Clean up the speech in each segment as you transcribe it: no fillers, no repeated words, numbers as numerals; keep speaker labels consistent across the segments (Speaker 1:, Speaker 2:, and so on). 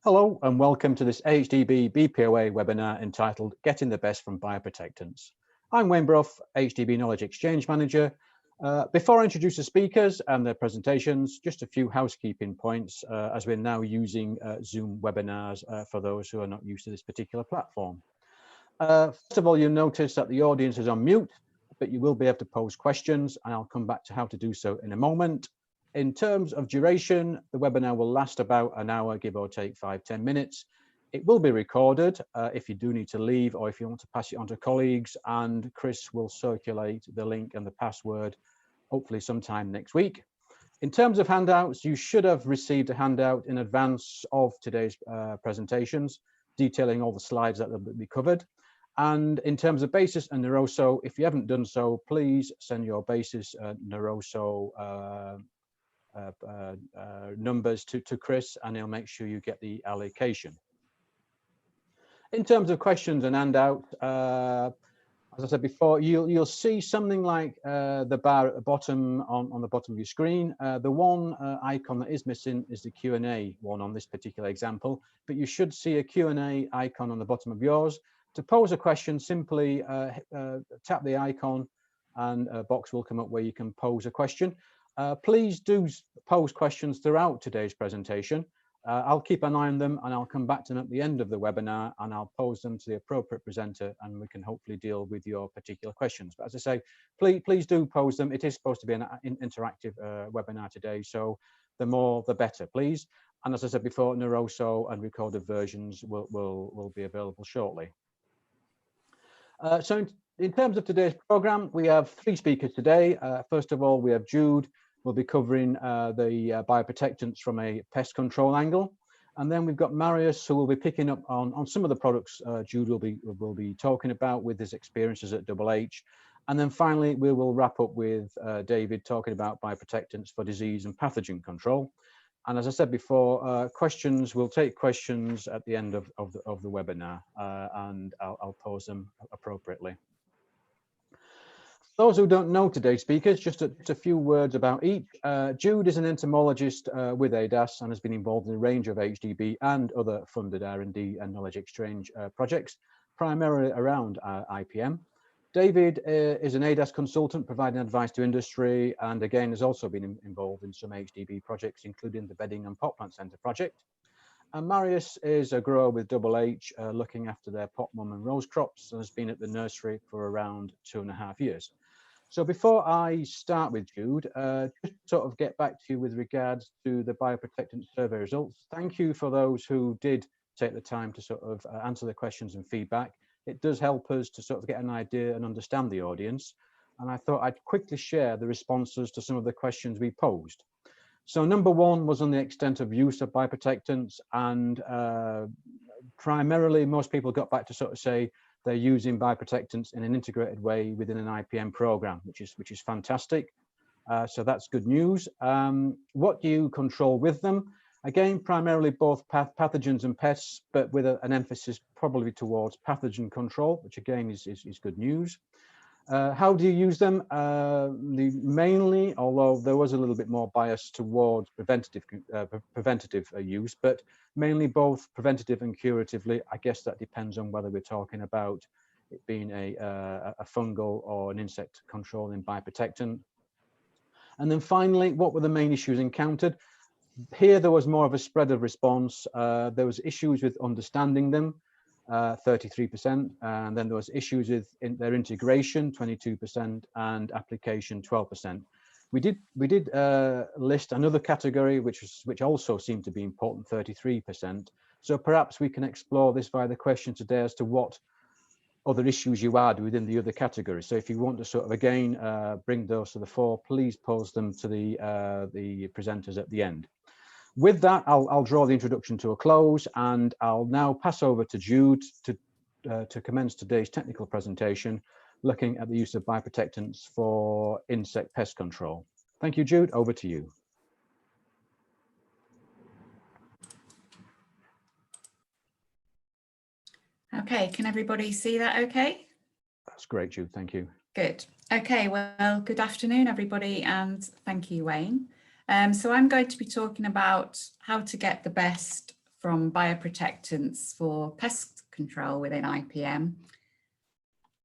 Speaker 1: Hello and welcome to this AHDB BPOA webinar entitled Getting the Best from Bioprotectants. I'm Wayne Brough, AHDB Knowledge Exchange Manager. Before I introduce the speakers and their presentations, just a few housekeeping points as we're now using Zoom webinars for those who are not used to this particular platform. First of all, you'll notice that the audience is on mute, but you will be able to pose questions, and I'll come back to how to do so in a moment. In terms of duration, the webinar will last about an hour, give or take 5–10 minutes. It will be recorded if you do need to leave or if you want to pass it on to colleagues, and Chris will circulate the link and the password hopefully sometime next week. In terms of handouts, you should have received a handout in advance of today's presentations, detailing all the slides that will be covered. And in terms of basis and Neuroso, if you haven't done so, please send your basis Neuroso numbers to Chris, and he'll make sure you get the allocation. In terms of questions and handout, as I said before, you'll see something like the bar at the bottom on the bottom of your screen. The one icon that is missing is the Q&A one on this particular example, but you should see a Q&A icon on the bottom of yours. To pose a question, simply tap the icon and a box will come up where you can pose a question. Please do pose questions throughout today's presentation. I'll keep an eye on them and I'll come back to them at the end of the webinar, and I'll pose them to the appropriate presenter, and we can hopefully deal with your particular questions. But as I say, please do pose them. It is supposed to be an interactive webinar today, so the more the better, please. And as I said before, Neuroso and recorded versions will be available shortly. So in terms of today's program, we have 3 speakers today. First of all, we have Jude. We'll be covering the bioprotectants from a pest control angle. And then we've got Mariusz, who will be picking up on some of the products Jude will be talking about with his experiences at Double H. And then finally, we will wrap up with David talking about bioprotectants for disease and pathogen control. And as I said before, we'll take questions at the end of the webinar, and I'll pose them appropriately. Those who don't know today's speakers, just a few words about each. Jude is an entomologist with ADAS and has been involved in a range of AHDB and other funded R&D and knowledge exchange projects, primarily around IPM. David is an ADAS consultant providing advice to industry, and again has also been involved in some AHDB projects, including the Bedding and Pot Plant Centre project. And Mariusz is a grower with Double H, looking after their pot mum and rose crops, and has been at the nursery for around 2.5 years. So before I start with Jude, just sort of get back to you with regards to the Bioprotectant Survey results. Thank you for those who did take the time to sort of answer the questions and feedback. It does help us to sort of get an idea and understand the audience. And I thought I'd quickly share the responses to some of the questions we posed. So number 1 was on the extent of use of bioprotectants, and primarily most people got back to sort of say they're using bioprotectants in an integrated way within an IPM program, which is fantastic. So that's good news. What do you control with them? Again, primarily both pathogens and pests, but with an emphasis probably towards pathogen control, which again is good news. How do you use them? Mainly, although there was a little bit more bias towards preventative use, but mainly both preventative and curatively. I guess that depends on whether we're talking about it being a fungal or an insect controlling bioprotectant. And then finally, what were the main issues encountered? Here there was more of a spread of response. There was issues with understanding them, 33%, and then there was issues with their integration, 22%, and application, 12%. We did list another category which also seemed to be important, 33%. So perhaps we can explore this via the question today as to what other issues you add within the other category. So if you want to sort of again bring those to the fore, please pose them to the presenters at the end. With that, I'll draw the introduction to a close, and I'll now pass over to Jude to commence today's technical presentation, looking at the use of bioprotectants for insect pest control. Thank you, Jude. Over to you.
Speaker 2: Okay, can everybody see that okay?
Speaker 1: That's great, Jude. Thank you.
Speaker 2: Good. Okay, well, good afternoon, everybody, and thank you, Wayne. So I'm going to be talking about how to get the best from Bioprotectants for pest control within IPM.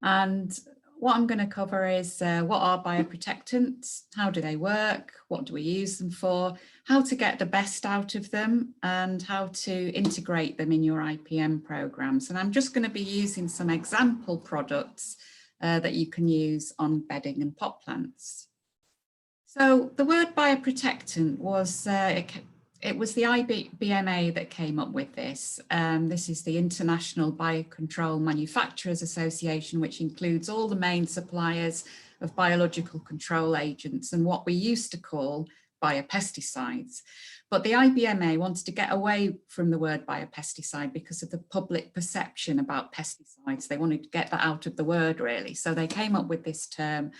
Speaker 2: And what I'm going to cover is what are bioprotectants, how do they work, what do we use them for, how to get the best out of them, and how to integrate them in your IPM programs. And I'm just going to be using some example products that you can use on bedding and pot plants. So the word bioprotectant was, it was the IBMA that came up with this. This is the International Biocontrol Manufacturers Association, which includes all the main suppliers of biological control agents and what we used to call biopesticides. But the IBMA wanted to get away from the word biopesticide because of the public perception about pesticides. They wanted to get that out of the word, really. So they came up with this term,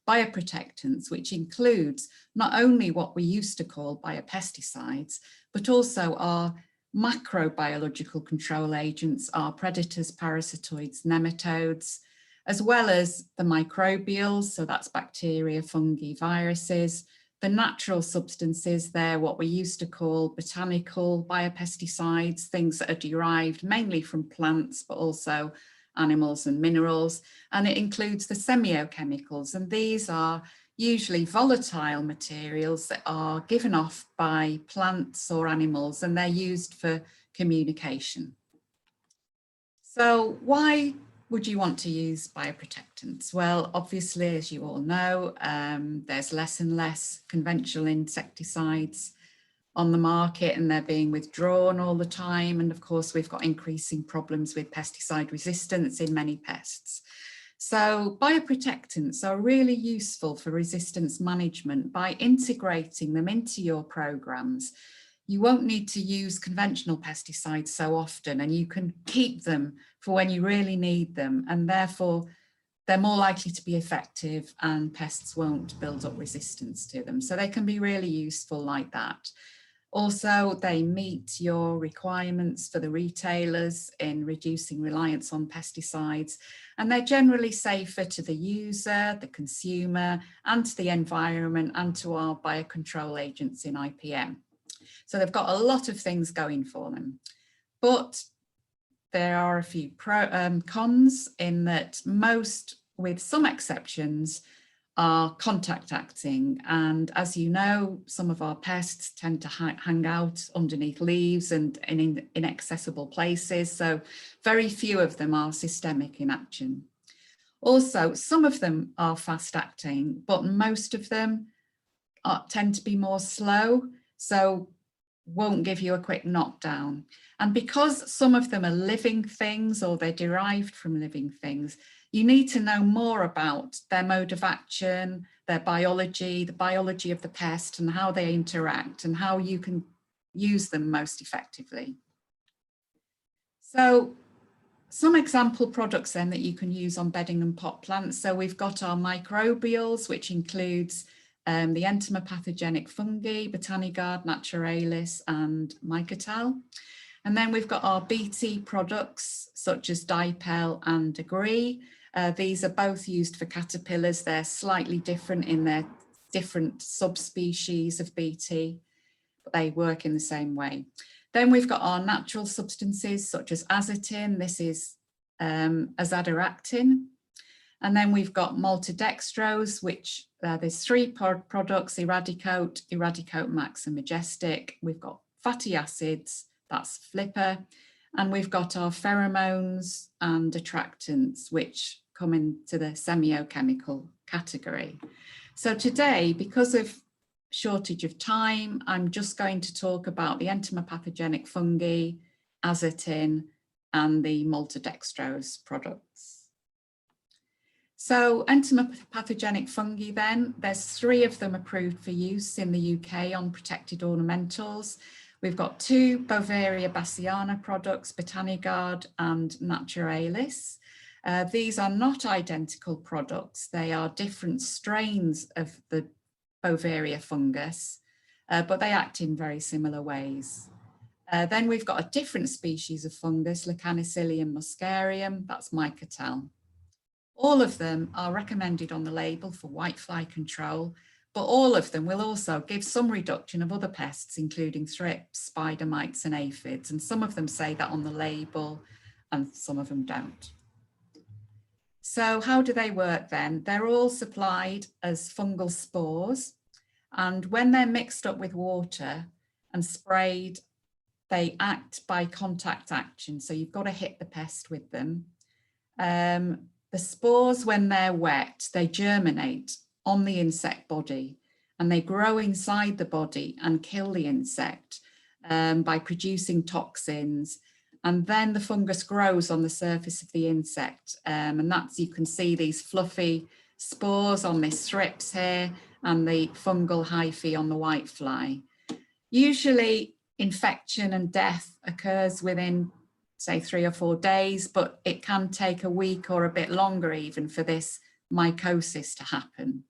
Speaker 2: bioprotectants, which includes not only what we used to call biopesticides, but also our macrobiological control agents, our predators, parasitoids, nematodes, as well as the microbials, so that's bacteria, fungi, viruses, the natural substances, they're what we used to call botanical biopesticides, things that are derived mainly from plants, but also animals and minerals. And it includes the semiochemicals, and these are usually volatile materials that are given off by plants or animals, and they're used for communication. So why would you want to use bioprotectants? Well, obviously, as you all know, there's less and less conventional insecticides on the market, and they're being withdrawn all the time. And of course, we've got increasing problems with pesticide resistance in many pests. So bioprotectants are really useful for resistance management by integrating them into your programs. You won't need to use conventional pesticides so often, and you can keep them for when you really need them, and therefore they're more likely to be effective and pests won't build up resistance to them. So they can be really useful like that. Also, they meet your requirements for the retailers in reducing reliance on pesticides, and they're generally safer to the user, the consumer, and to the environment, and to our biocontrol agents in IPM. So they've got a lot of things going for them. But there are a few cons in that most, with some exceptions, are contact acting. And as you know, some of our pests tend to hang out underneath leaves and in inaccessible places. So very few of them are systemic in action. Also, some of them are fast acting, but most of them tend to be more slow. So won't give you a quick knockdown. And because some of them are living things or they're derived from living things, you need to know more about their mode of action, their biology, the biology of the pest, and how they interact and how you can use them most effectively. So some example products then that you can use on bedding and pot plants. So we've got our microbials, which includes the entomopathogenic fungi, Botany Guard, Naturalis, and Mycotal. And then we've got our BT products, such as Dipole and Agree. These are both used for caterpillars. They're slightly different in their different subspecies of BT, but they work in the same way. Then we've got our natural substances, such as azotin. This is azadirachtin. And then we've got maltodextrose, which there's three products, Eradicote, Eradicote Max and Majestic. We've got fatty acids, that's Flipper. And we've got our pheromones and attractants, which come into the semiochemical category. So today, because of shortage of time, I'm just going to talk about the entomopathogenic fungi, azotin, and the maltodextrose products. So entomopathogenic fungi then, there's 3 of them approved for use in the UK on protected ornamentals. We've got 2 Beauveria bassiana products, Botany Guard and Naturalis. These are not identical products. They are different strains of the Beauveria fungus, but they act in very similar ways. Then we've got a different species of fungus, Lecanicilium muscarium, that's Mycotal. All of them are recommended on the label for whitefly control, but all of them will also give some reduction of other pests, including thrips, spider mites and aphids. And some of them say that on the label and some of them don't. So how do they work then? They're all supplied as fungal spores, and when they're mixed up with water and sprayed, they act by contact action. So you've got to hit the pest with them. The spores, when they're wet, they germinate on the insect body and they grow inside the body and kill the insect by producing toxins. And then the fungus grows on the surface of the insect. And that's, you can see these fluffy spores on this thrips here and the fungal hyphae on the whitefly. Usually infection and death occurs within, say, 3 or 4 days, but it can take a week or a bit longer even for this mycosis to happen.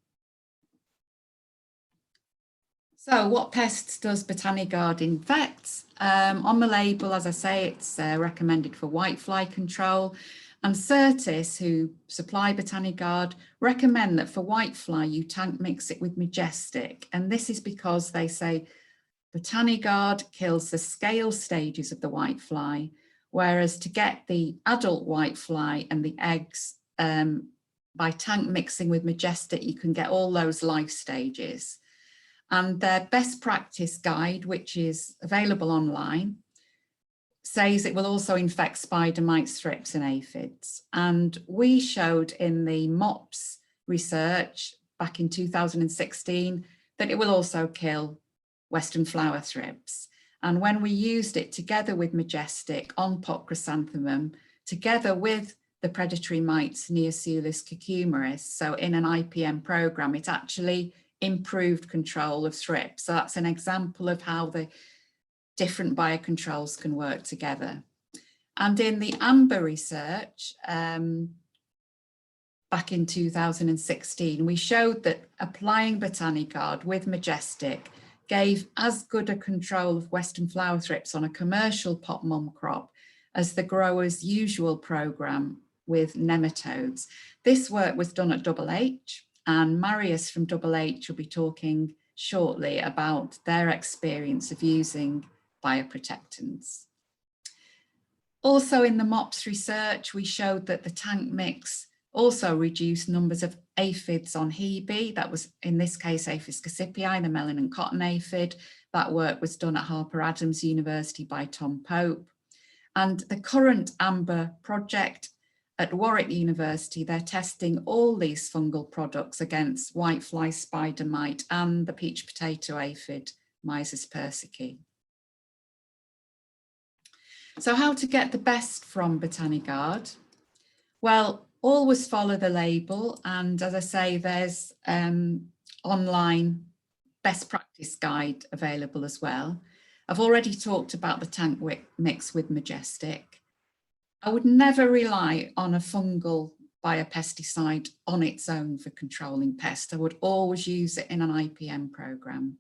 Speaker 2: So what pests does Botany Guard infect? On the label, as I say, it's recommended for whitefly control, and Certis, who supply Botany Guard, recommend that for whitefly you tank mix it with Majestic, and this is because they say Botany Guard kills the scale stages of the whitefly, whereas to get the adult whitefly and the eggs by tank mixing with Majestic, you can get all those life stages. And their best practice guide, which is available online, says it will also infect spider mites, thrips and aphids. And we showed in the MOPS research back in 2016 that it will also kill Western flower thrips. And when we used it together with Majestic on pot chrysanthemum, together with the predatory mites Neosulus cucumeris, so in an IPM program, it actually improved control of thrips. So that's an example of how the different biocontrols can work together. And in the AMBER research, back in 2016, we showed that applying Botany Guard with Majestic gave as good a control of Western flower thrips on a commercial pot mum crop as the grower's usual program with nematodes. This work was done at Double H, and Mariusz from Double H will be talking shortly about their experience of using bioprotectants. Also in the MOPS research, we showed that the tank mix also reduced numbers of aphids on Hebe. That was, in this case, Aphis cassipii, the melon and cotton aphid. That work was done at Harper Adams University by Tom Pope. And the current AMBER project at Warwick University, they're testing all these fungal products against whitefly, spider mite and the peach potato aphid, Mysis persicae. So how to get the best from Botany Guard? Well, always follow the label, and as I say, there's online best practice guide available as well. I've already talked about the tank mix with Majestic. I would never rely on a fungal biopesticide on its own for controlling pests. I would always use it in an IPM program.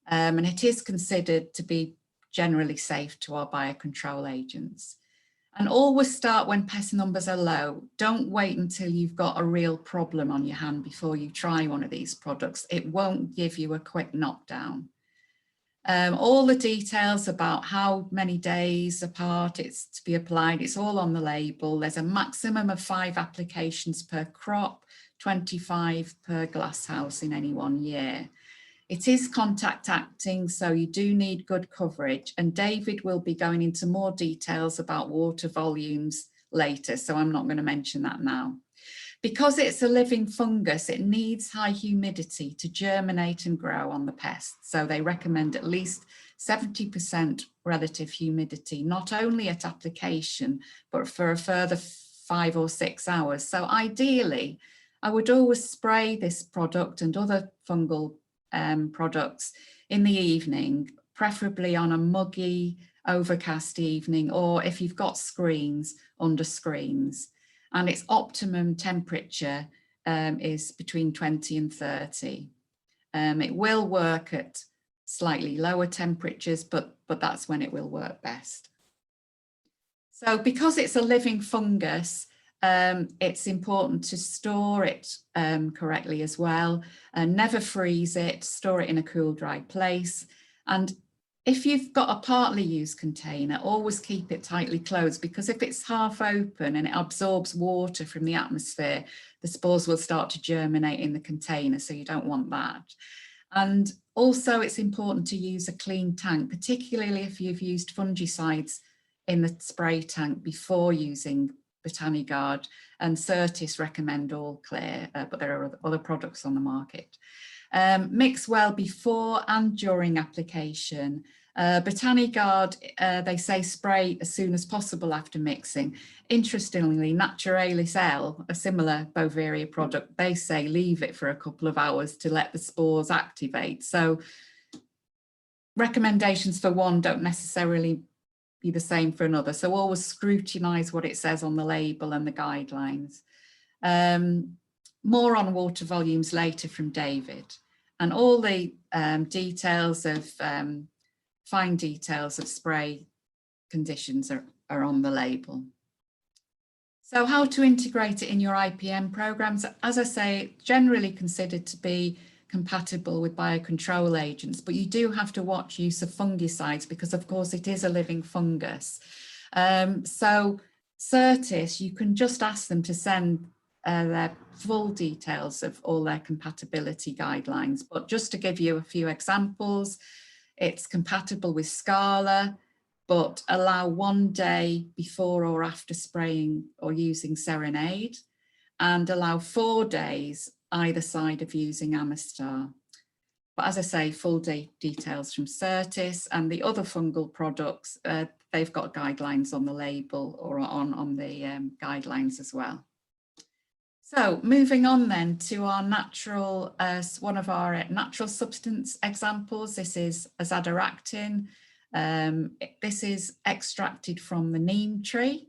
Speaker 2: And it is considered to be generally safe to our biocontrol agents. And always start when pest numbers are low. Don't wait until you've got a real problem on your hand before you try one of these products. It won't give you a quick knockdown. All the details about how many days apart it's to be applied, it's all on the label. There's a maximum of 5 applications per crop, 25 per glasshouse in any 1 year. It is contact acting, so you do need good coverage, and David will be going into more details about water volumes later, so I'm not going to mention that now. Because it's a living fungus, it needs high humidity to germinate and grow on the pest. So they recommend at least 70% relative humidity, not only at application, but for a further 5 or 6 hours. So ideally, I would always spray this product and other fungal products in the evening, preferably on a muggy, overcast evening, or if you've got screens, under screens. And its optimum temperature is between 20 and 30. It will work at slightly lower temperatures, but that's when it will work best. So because it's a living fungus, it's important to store it correctly as well, and never freeze it, store it in a cool, dry place. And if you've got a partly used container, always keep it tightly closed, because if it's half open and it absorbs water from the atmosphere, the spores will start to germinate in the container, so you don't want that. And also it's important to use a clean tank, particularly if you've used fungicides in the spray tank before using Botany Guard, and Certis recommend all clear, but there are other products on the market. Mix well before and during application. Botany Guard, they say spray as soon as possible after mixing. Interestingly, Naturalis L, a similar Bovaria product, they say leave it for a couple of hours to let the spores activate. So recommendations for one don't necessarily be the same for another. So always scrutinise what it says on the label and the guidelines. More on water volumes later from David. And all the details of, fine details of spray conditions are on the label. So how to integrate it in your IPM programs? As I say, generally considered to be compatible with biocontrol agents, but you do have to watch use of fungicides, because of course it is a living fungus. So Certis, you can just ask them to send their full details of all their compatibility guidelines, but just to give you a few examples, it's compatible with Scala, but allow 1 day before or after spraying or using Serenade, and allow 4 days either side of using Amistar. But as I say, full details from Certis, and the other fungal products, they've got guidelines on the label or on the guidelines as well. So moving on then to our natural, one of our natural substance examples. This is azadirachtin. This is extracted from the neem tree.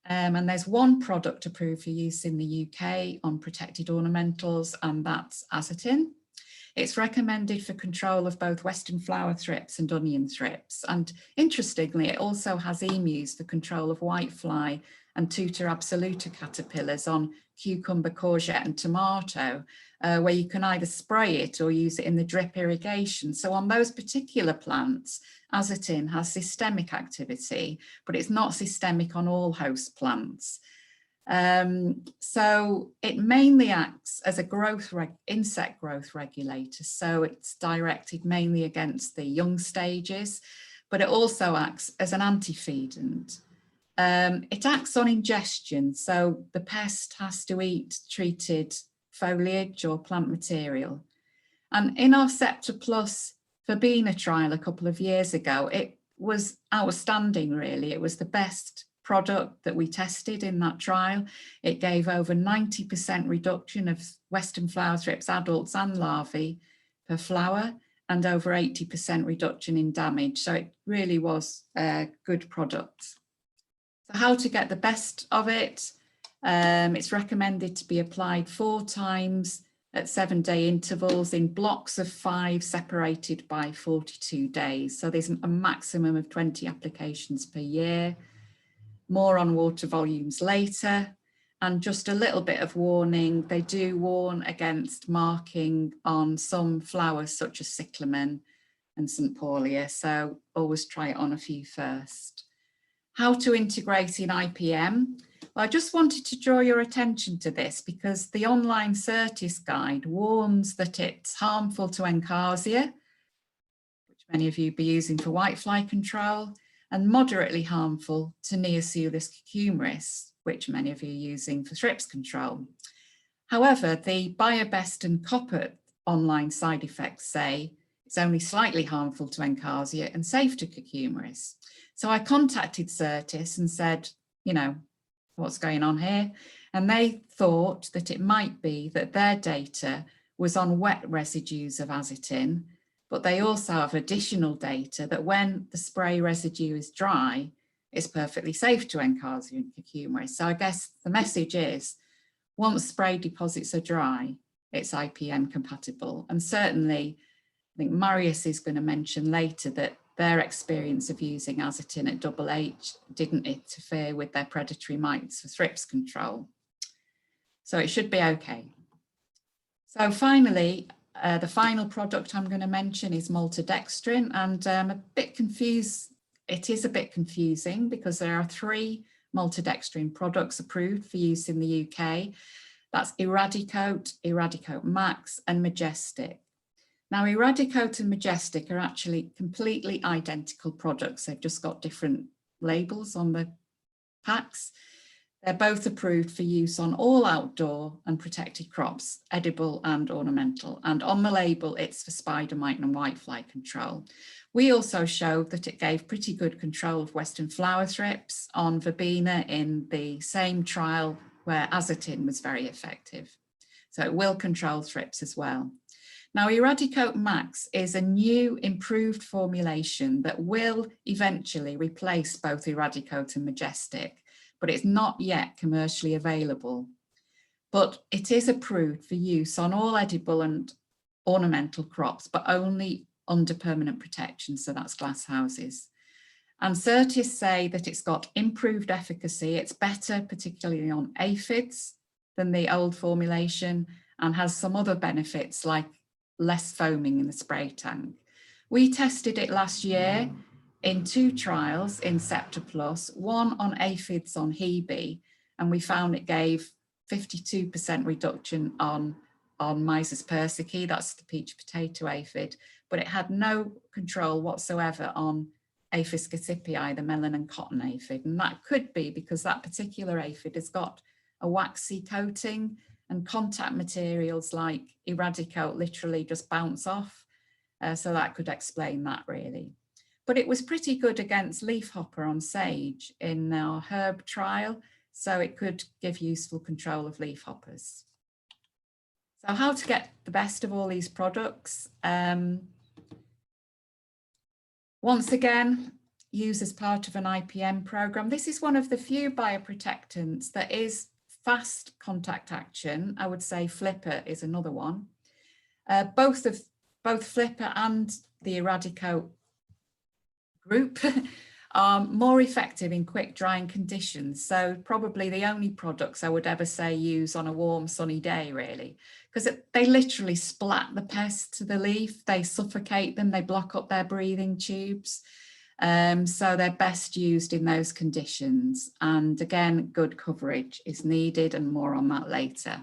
Speaker 2: And there's one product approved for use in the UK on protected ornamentals, and that's azatin. It's recommended for control of both western flower thrips and onion thrips. And interestingly, it also has emus for control of whitefly and Tutor absoluta caterpillars on cucumber, courgette and tomato, where you can either spray it or use it in the drip irrigation. So on those particular plants, azatin has systemic activity, but it's not systemic on all host plants. So it mainly acts as a insect growth regulator. So it's directed mainly against the young stages, but it also acts as an antifeedant. It acts on ingestion. So the pest has to eat treated foliage or plant material. And in our Scepter Plus Verbena trial a couple of years ago, it was outstanding, really. It was the best product that we tested in that trial. It gave over 90% reduction of western flower thrips, adults and larvae per flower, and over 80% reduction in damage. So it really was a good product. So how to get the best of it? It's recommended to be applied 4 times at 7-day intervals in blocks of 5 separated by 42 days. So there's a maximum of 20 applications per year. More on water volumes later. And just a little bit of warning, they do warn against marking on some flowers such as cyclamen and St. Paulia. So always try it on a few first. How to integrate in IPM? Well, I just wanted to draw your attention to this because the online Certis guide warns that it's harmful to Encarsia, which many of you be using for whitefly control, and moderately harmful to Neosulus cucumeris, which many of you are using for thrips control. However, the Biobest and Copper online side effects say it's only slightly harmful to Encarsia and safe to cucumeris. So I contacted Certis and said, you know, what's going on here? And they thought that it might be that their data was on wet residues of azatin, but they also have additional data that when the spray residue is dry, it's perfectly safe to Encarsia and cucumeris. So I guess the message is, once spray deposits are dry, it's IPM compatible. And certainly, I think Mariusz is going to mention later that their experience of using azotin at Double H didn't interfere with their predatory mites for thrips control. So it should be okay. So finally, the final product I'm going to mention is Maltodextrin, and I'm a bit confused. It is a bit confusing because there are 3 Maltodextrin products approved for use in the UK. That's Eradicote, Eradicote Max and Majestic. Now, Eradicote and Majestic are actually completely identical products. They've just got different labels on the packs. They're both approved for use on all outdoor and protected crops, edible and ornamental. And on the label, it's for spider mite and whitefly control. We also showed that it gave pretty good control of western flower thrips on verbena in the same trial where azotin was very effective. So it will control thrips as well. Now, Eradicote Max is a new improved formulation that will eventually replace both Eradicote and Majestic, but it's not yet commercially available. But it is approved for use on all edible and ornamental crops, but only under permanent protection, so that's glass houses. And scientists say that it's got improved efficacy. It's better, particularly on aphids, than the old formulation, and has some other benefits like less foaming in the spray tank. We tested it last year in 2 trials in Scepter Plus, one on aphids on Hebe, and we found it gave 52% reduction on Mysis persicae, that's the peach potato aphid, but it had no control whatsoever on Aphis gossypii, the melon and cotton aphid. And that could be because that particular aphid has got a waxy coating, and contact materials like Eradicote literally just bounce off. So that could explain that really. But it was pretty good against leafhopper on sage in our herb trial. So it could give useful control of leafhoppers. So how to get the best of all these products? Once again, use as part of an IPM program. This is one of the few bioprotectants that is fast contact action. I would say Flipper is another one. Both Flipper and the Eradicote group are more effective in quick drying conditions. So probably the only products I would ever say use on a warm sunny day really, because they literally splat the pest to the leaf, they suffocate them, they block up their breathing tubes. So they're best used in those conditions. And again, good coverage is needed, and more on that later.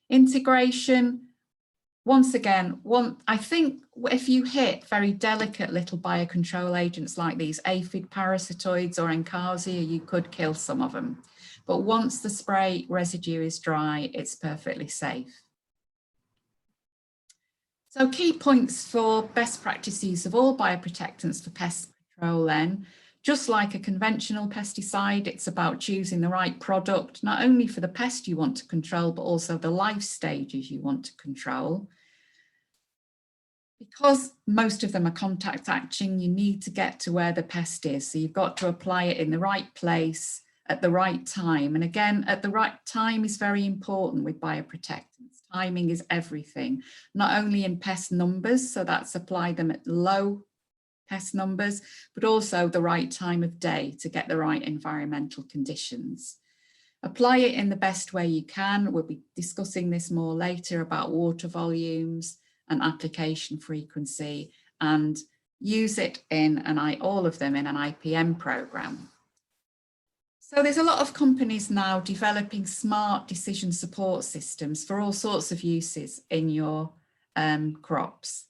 Speaker 2: Integration, once again, I think if you hit very delicate little biocontrol agents like these aphid parasitoids or Encarsia, you could kill some of them. But once the spray residue is dry, it's perfectly safe. So key points for best practice use of all bioprotectants for pest control then. Just like a conventional pesticide, it's about choosing the right product, not only for the pest you want to control, but also the life stages you want to control. Because most of them are contact action, you need to get to where the pest is. So you've got to apply it in the right place at the right time. And again, at the right time is very important with bioprotectants. Timing is everything, not only in pest numbers, so that's apply them at low pest numbers, but also the right time of day to get the right environmental conditions. Apply it in the best way you can. We'll be discussing this more later about water volumes and application frequency, and use it in all of them in an IPM program. So there's a lot of companies now developing smart decision support systems for all sorts of uses in your crops.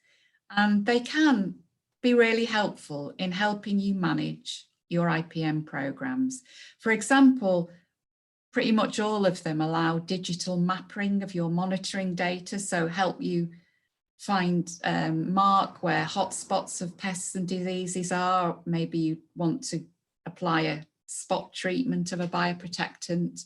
Speaker 2: And they can be really helpful in helping you manage your IPM programs. For example, pretty much all of them allow digital mapping of your monitoring data, so help you find, mark where hotspots of pests and diseases are. Maybe you want to apply a spot treatment of a bioprotectant.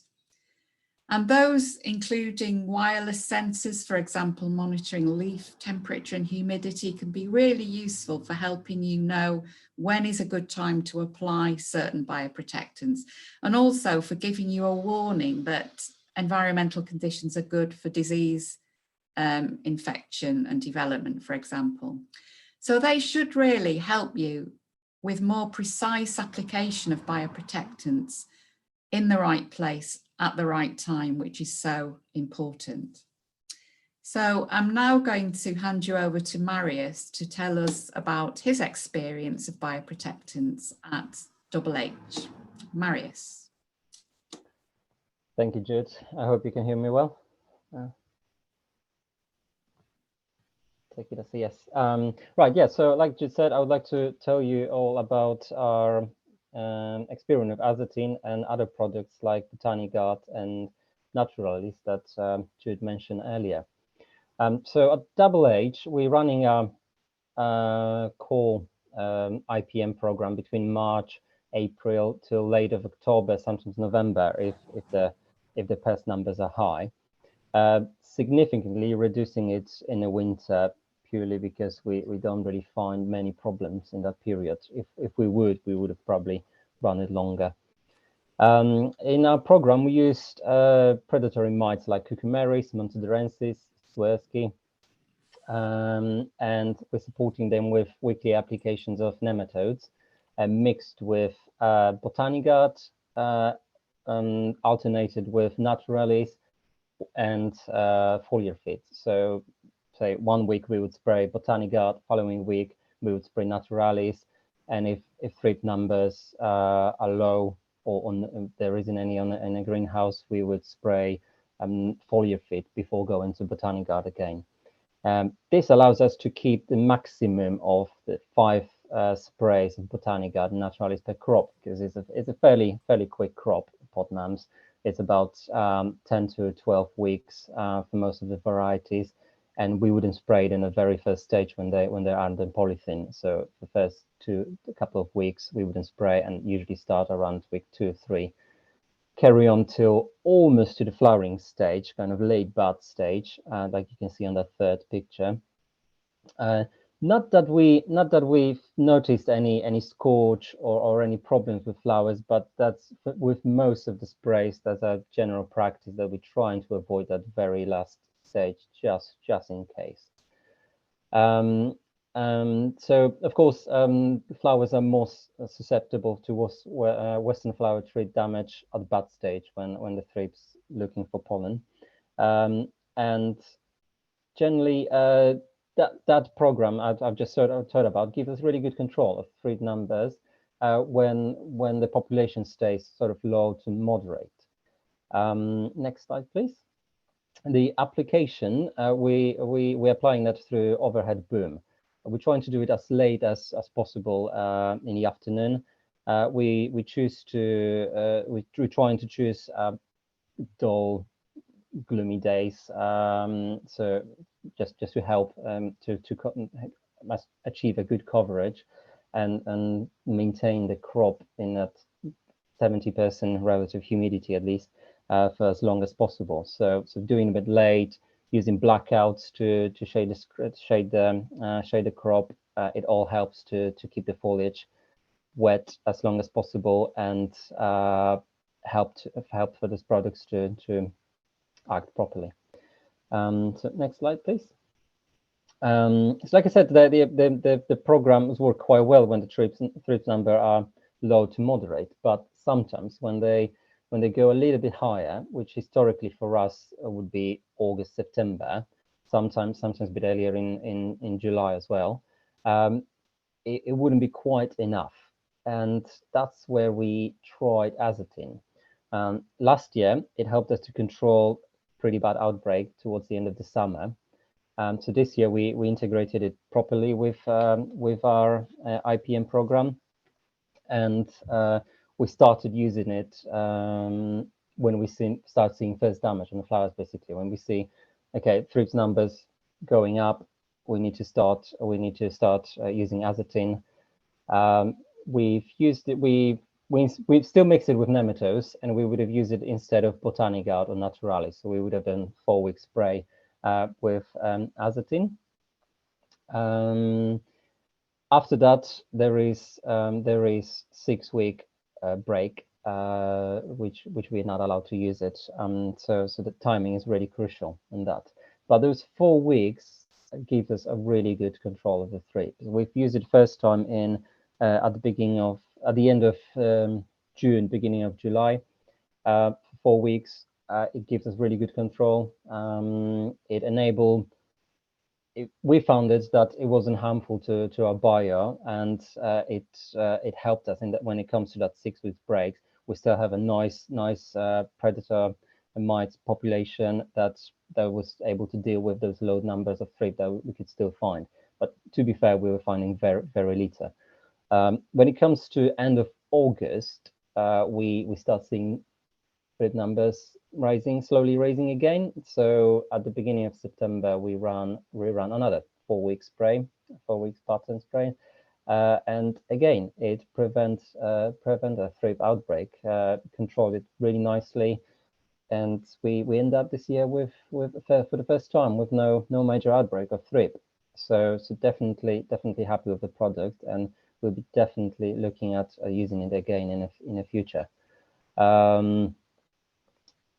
Speaker 2: And those including wireless sensors, for example, monitoring leaf temperature and humidity, can be really useful for helping you know when is a good time to apply certain bioprotectants, and also for giving you a warning that environmental conditions are good for disease infection and development, for example. So they should really help you with more precise application of bioprotectants in the right place at the right time, which is so important. So I'm now going to hand you over to Mariusz to tell us about his experience of bioprotectants at Double H. Mariusz.
Speaker 3: Thank you, Jude. I hope you can hear me well. Take it as a yes. Right, yeah, so like Jude said, I would like to tell you all about our experience with azotine and other products like Botany Guard and Naturalis that Jude mentioned earlier. So at Double H, we're running a core IPM program between March, April till late of October, sometimes November, if the pest numbers are high. Significantly reducing it in the winter purely because we don't really find many problems in that period. If we would have probably run it longer. In our program, we used predatory mites like cucumeris, Maltodextrin, Swirsky, and we're supporting them with weekly applications of nematodes mixed with Botany Guard, alternated with Naturalis and foliar feed. So say 1 week we would spray Botany Guard, following week we would spray Naturalis, and if thrip numbers are low or there isn't any in a greenhouse, we would spray foliar feed before going to Botany Guard again. This allows us to keep the maximum of the 5 sprays of Botany Guard and Naturalis per crop, because it's a fairly quick crop, Podnams. It's about 10 to 12 weeks for most of the varieties, and we wouldn't spray it in the very first stage when they aren't in polythene. So the first couple of weeks we wouldn't spray, and usually start around week 2 or 3. Carry on till almost to the flowering stage, kind of late bud stage, like you can see on that third picture. Not that we've noticed any scorch or any problems with flowers, but that's with most of the sprays. That's a general practice that we're trying to avoid that very last stage, just in case. So of course, flowers are more susceptible to western flower tree damage at bud stage when the thrips looking for pollen, and generally that program I've just sort of told about gives us really good control of thrips numbers when the population stays sort of low to moderate. Next slide, please. The application, we're applying that through overhead boom. We're trying to do it as late as possible in the afternoon. We're trying to choose dull, gloomy days, so just to help to achieve a good coverage and maintain the crop in that 70% relative humidity at least for as long as possible. So doing a bit late, using blackouts to shade the crop, it all helps to keep the foliage wet as long as possible, and help for these products to act properly. So next slide, please. So like I said, the programs work quite well when the thrips number are low to moderate, but sometimes when they go a little bit higher, which historically for us would be August, September, sometimes a bit earlier in July as well, it wouldn't be quite enough. And that's where we tried azotine. Last year, it helped us to control pretty bad outbreak towards the end of the summer. So this year we integrated it properly with our IPM program, and we started using it when we start seeing first damage on the flowers. Basically, when we see, okay, thrips numbers going up, we need to start using azotine. We've used it. We've still mixed it with nematodes, and we would have used it instead of Botany Guard or Naturalis. So we would have done 4-week spray with azotine. After that, there is 6-week break, which we're not allowed to use it. So the timing is really crucial in that. But those 4 weeks gives us a really good control of the thrip. We've used it first time in at the end of June, beginning of July, for 4 weeks. It gives us really good control. We found that it wasn't harmful to our bio, and it helped us in that when it comes to that 6 weeks break, we still have a nice predator and mite population that was able to deal with those low numbers of thrip that we could still find. But to be fair, we were finding very little. When it comes to end of August, we start seeing thrip numbers slowly rising again. So at the beginning of September, we ran another 4 week spray, 4 weeks pattern spray. And again, it prevent a thrip outbreak, controlled it really nicely. And we end up this year with for the first time with no major outbreak of thrip. So definitely happy with the product, and we'll be definitely looking at using it again in the future.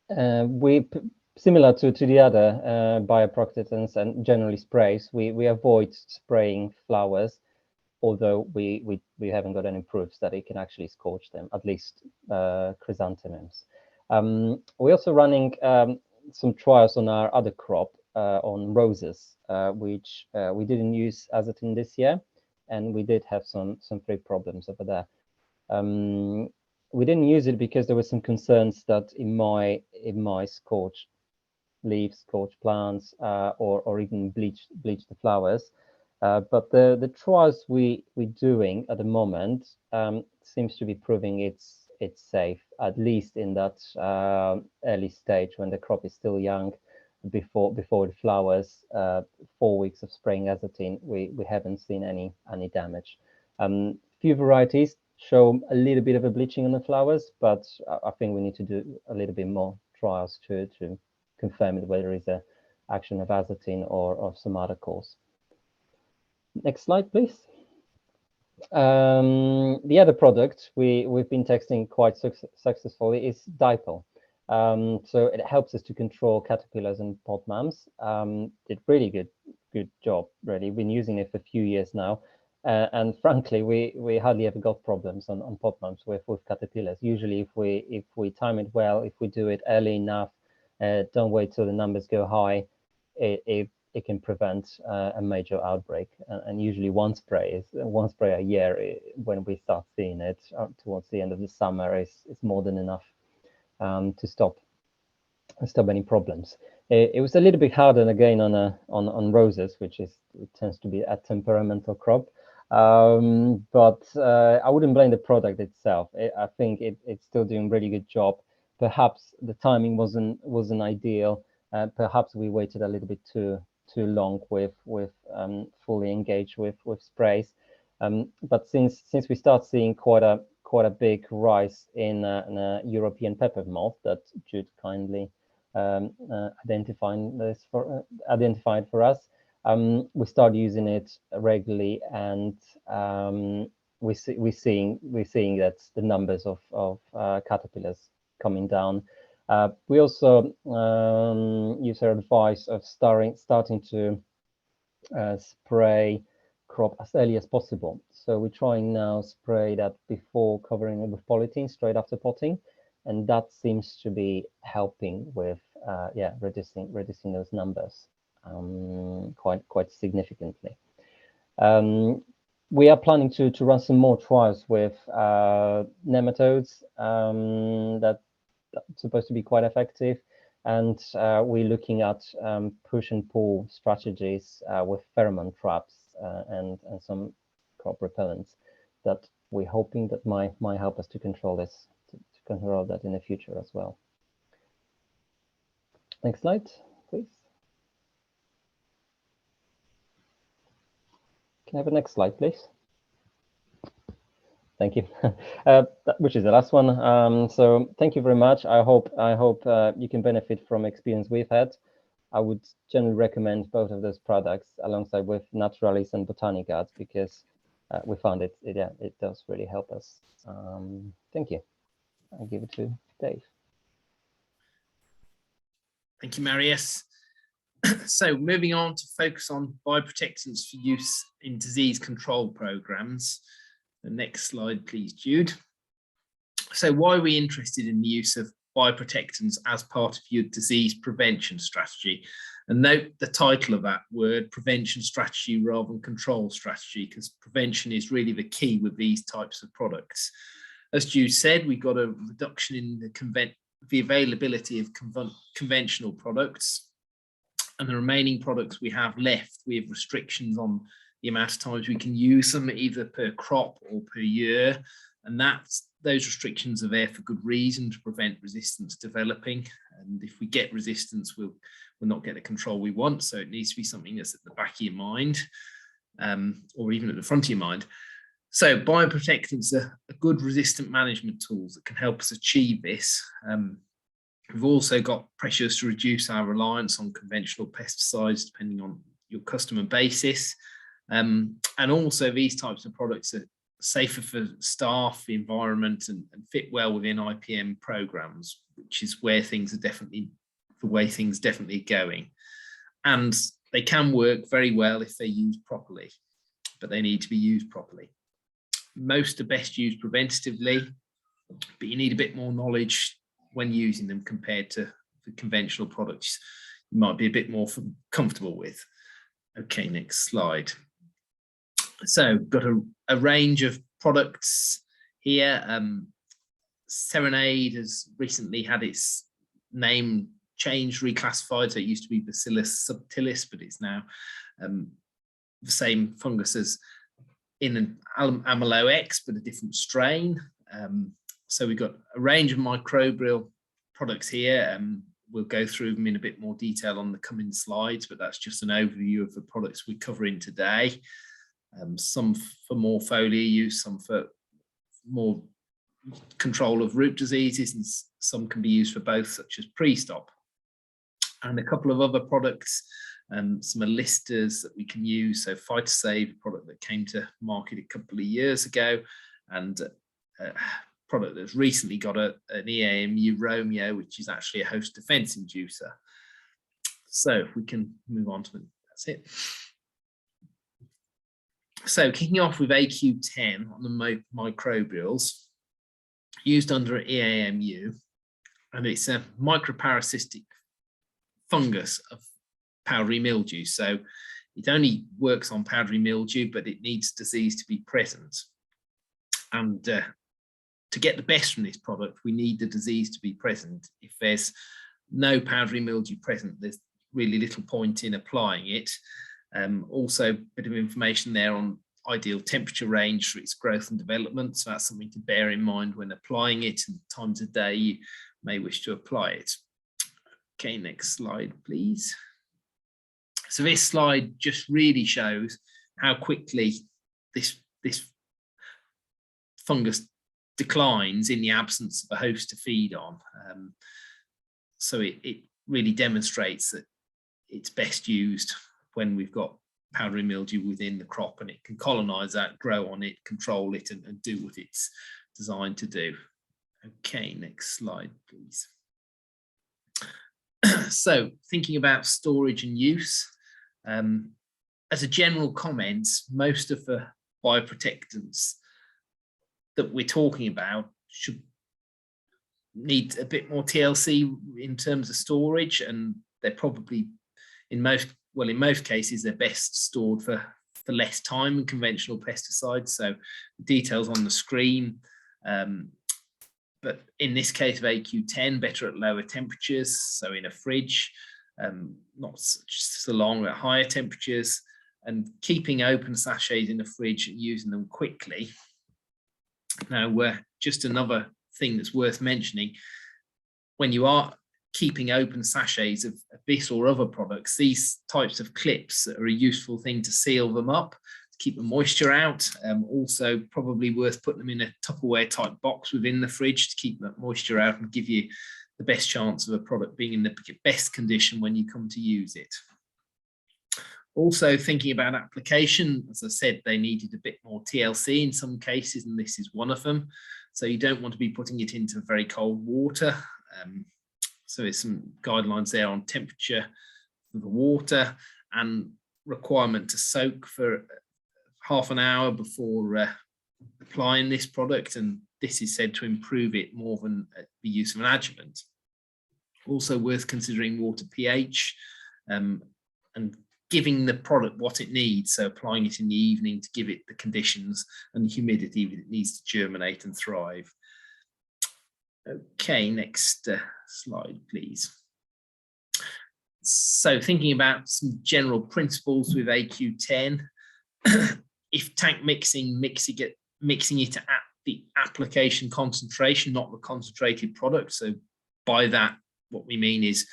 Speaker 3: We similar to the other bioprotectants and generally sprays, we avoid spraying flowers, although we haven't got any proofs that it can actually scorch them, at least chrysanthemums. We're also running some trials on our other crop, on roses, which we didn't use azothine this year, and we did have some thrip problems over there. We didn't use it because there were some concerns that it might scorch leaves, scorch plants, or even bleach the flowers. But the trials we're doing at the moment seems to be proving it's safe, at least in that early stage when the crop is still young, before it flowers. 4 weeks of spraying azothine, we haven't seen any damage. Few varieties show a little bit of a bleaching on the flowers, but I think we need to do a little bit more trials to confirm whether it's an action of azothine or some other cause. Next slide, please. The other product we've been testing quite successfully is Dipole. So it helps us to control caterpillars and pod mums. Did really good job, really. We've been using it for a few years now. And frankly, we hardly ever got problems on pod mums with caterpillars. Usually, if we time it well, if we do it early enough, don't wait till the numbers go high, it can prevent a major outbreak. And usually, one spray a year when we start seeing it towards the end of the summer is more than enough to stop any problems. It was a little bit harder again on roses, which tends to be a temperamental crop. But I wouldn't blame the product itself. I think it's still doing a really good job. Perhaps the timing wasn't ideal. Perhaps we waited a little bit too long with fully engaged with sprays. But since we start seeing quite a big rise in European pepper moth that Jude kindly identified for us, we start using it regularly, and we're seeing that the numbers of caterpillars coming down. We also use our advice of starting to spray crop as early as possible. So we're trying now spray that before covering it with polythene straight after potting, and that seems to be helping with reducing those numbers quite significantly. We are planning to run some more trials with nematodes that's supposed to be quite effective, and we're looking at push and pull strategies with pheromone traps and some crop repellents that we're hoping that might help us to control this, to control that in the future as well. Next slide, please. Can I have a next slide, please? Thank you. Which is the last one. So thank you very much. I hope you can benefit from experience we've had. I would generally recommend both of those products alongside with Naturalis and Botany Guard, because we found it does really help us. Thank you. I'll give it to Dave.
Speaker 4: Thank you, Mariusz. So moving on to focus on bioprotectants for use in disease control programs. The next slide, please, Jude. So why are we interested in the use of bioprotectants as part of your disease prevention strategy? And note the title of that word, prevention strategy rather than control strategy, because prevention is really the key with these types of products. As Jude said, we got a reduction in the availability of conventional products, and the remaining products we have left, we have restrictions on the amount of times we can use them, either per crop or per year, and those restrictions are there for good reason, to prevent resistance developing. And if we get resistance, we'll not get the control we want. So it needs to be something that's at the back of your mind, or even at the front of your mind. So bioprotectants are good resistant management tools that can help us achieve this. We've also got pressures to reduce our reliance on conventional pesticides, depending on your customer basis. And also these types of products are safer for staff, the environment, and fit well within IPM programs, which is where things are definitely going. And they can work very well if they're used properly, but they need to be used properly. Most are best used preventatively, but you need a bit more knowledge when using them compared to the conventional products you might be a bit more comfortable with. Okay, next slide. So got a range of products here. Serenade has recently had its name changed, reclassified. So it used to be Bacillus subtilis, but it's now the same fungus as in an Amylox, but a different strain. So we've got a range of microbial products here. We'll go through them in a bit more detail on the coming slides, but that's just an overview of the products we're covering today. Some for more foliar use, some for more control of root diseases, and some can be used for both, such as pre-stop. And a couple of other products, some listers that we can use. So Phytosave, a product that came to market a couple of years ago, and a product that's recently got an EAMU Romeo, which is actually a host defense inducer. So if we can move on to it, that's it. So kicking off with AQ10 on the microbials, used under EAMU, and it's a microparasitic fungus of powdery mildew. So it only works on powdery mildew, but it needs disease to be present. And to get the best from this product, we need the disease to be present. If there's no powdery mildew present, there's really little point in applying it. Also, a bit of information there on ideal temperature range for its growth and development. So that's something to bear in mind when applying it, and times of day you may wish to apply it. Okay, next slide, please. So this slide just really shows how quickly this fungus declines in the absence of a host to feed on. So it really demonstrates that it's best used when we've got powdery mildew within the crop, and it can colonize that, grow on it, control it, and do what it's designed to do. Okay, next slide, please. So thinking about storage and use, as a general comment, most of the bioprotectants that we're talking about should need a bit more TLC in terms of storage, and they're probably in most cases they're best stored for less time than conventional pesticides. So details on the screen, but in this case of AQ10, better at lower temperatures, so in a fridge, not so long at higher temperatures, and keeping open sachets in the fridge and using them quickly. Now, just another thing that's worth mentioning, when you are keeping open sachets of this or other products, these types of clips are a useful thing to seal them up, to keep the moisture out. Also probably worth putting them in a Tupperware type box within the fridge to keep that moisture out and give you the best chance of a product being in the best condition when you come to use it. Also thinking about application, as I said, they needed a bit more TLC in some cases, and this is one of them. So you don't want to be putting it into very cold water. So there's some guidelines there on temperature the water, and requirement to soak for half an hour before applying this product, and this is said to improve it more than the use of an adjuvant. Also worth considering water pH and giving the product what it needs, so applying it in the evening to give it the conditions and the humidity that it needs to germinate and thrive. Okay, next slide, please. So thinking about some general principles with AQ10, if tank mixing it at the application concentration, not the concentrated product. So by that, what we mean is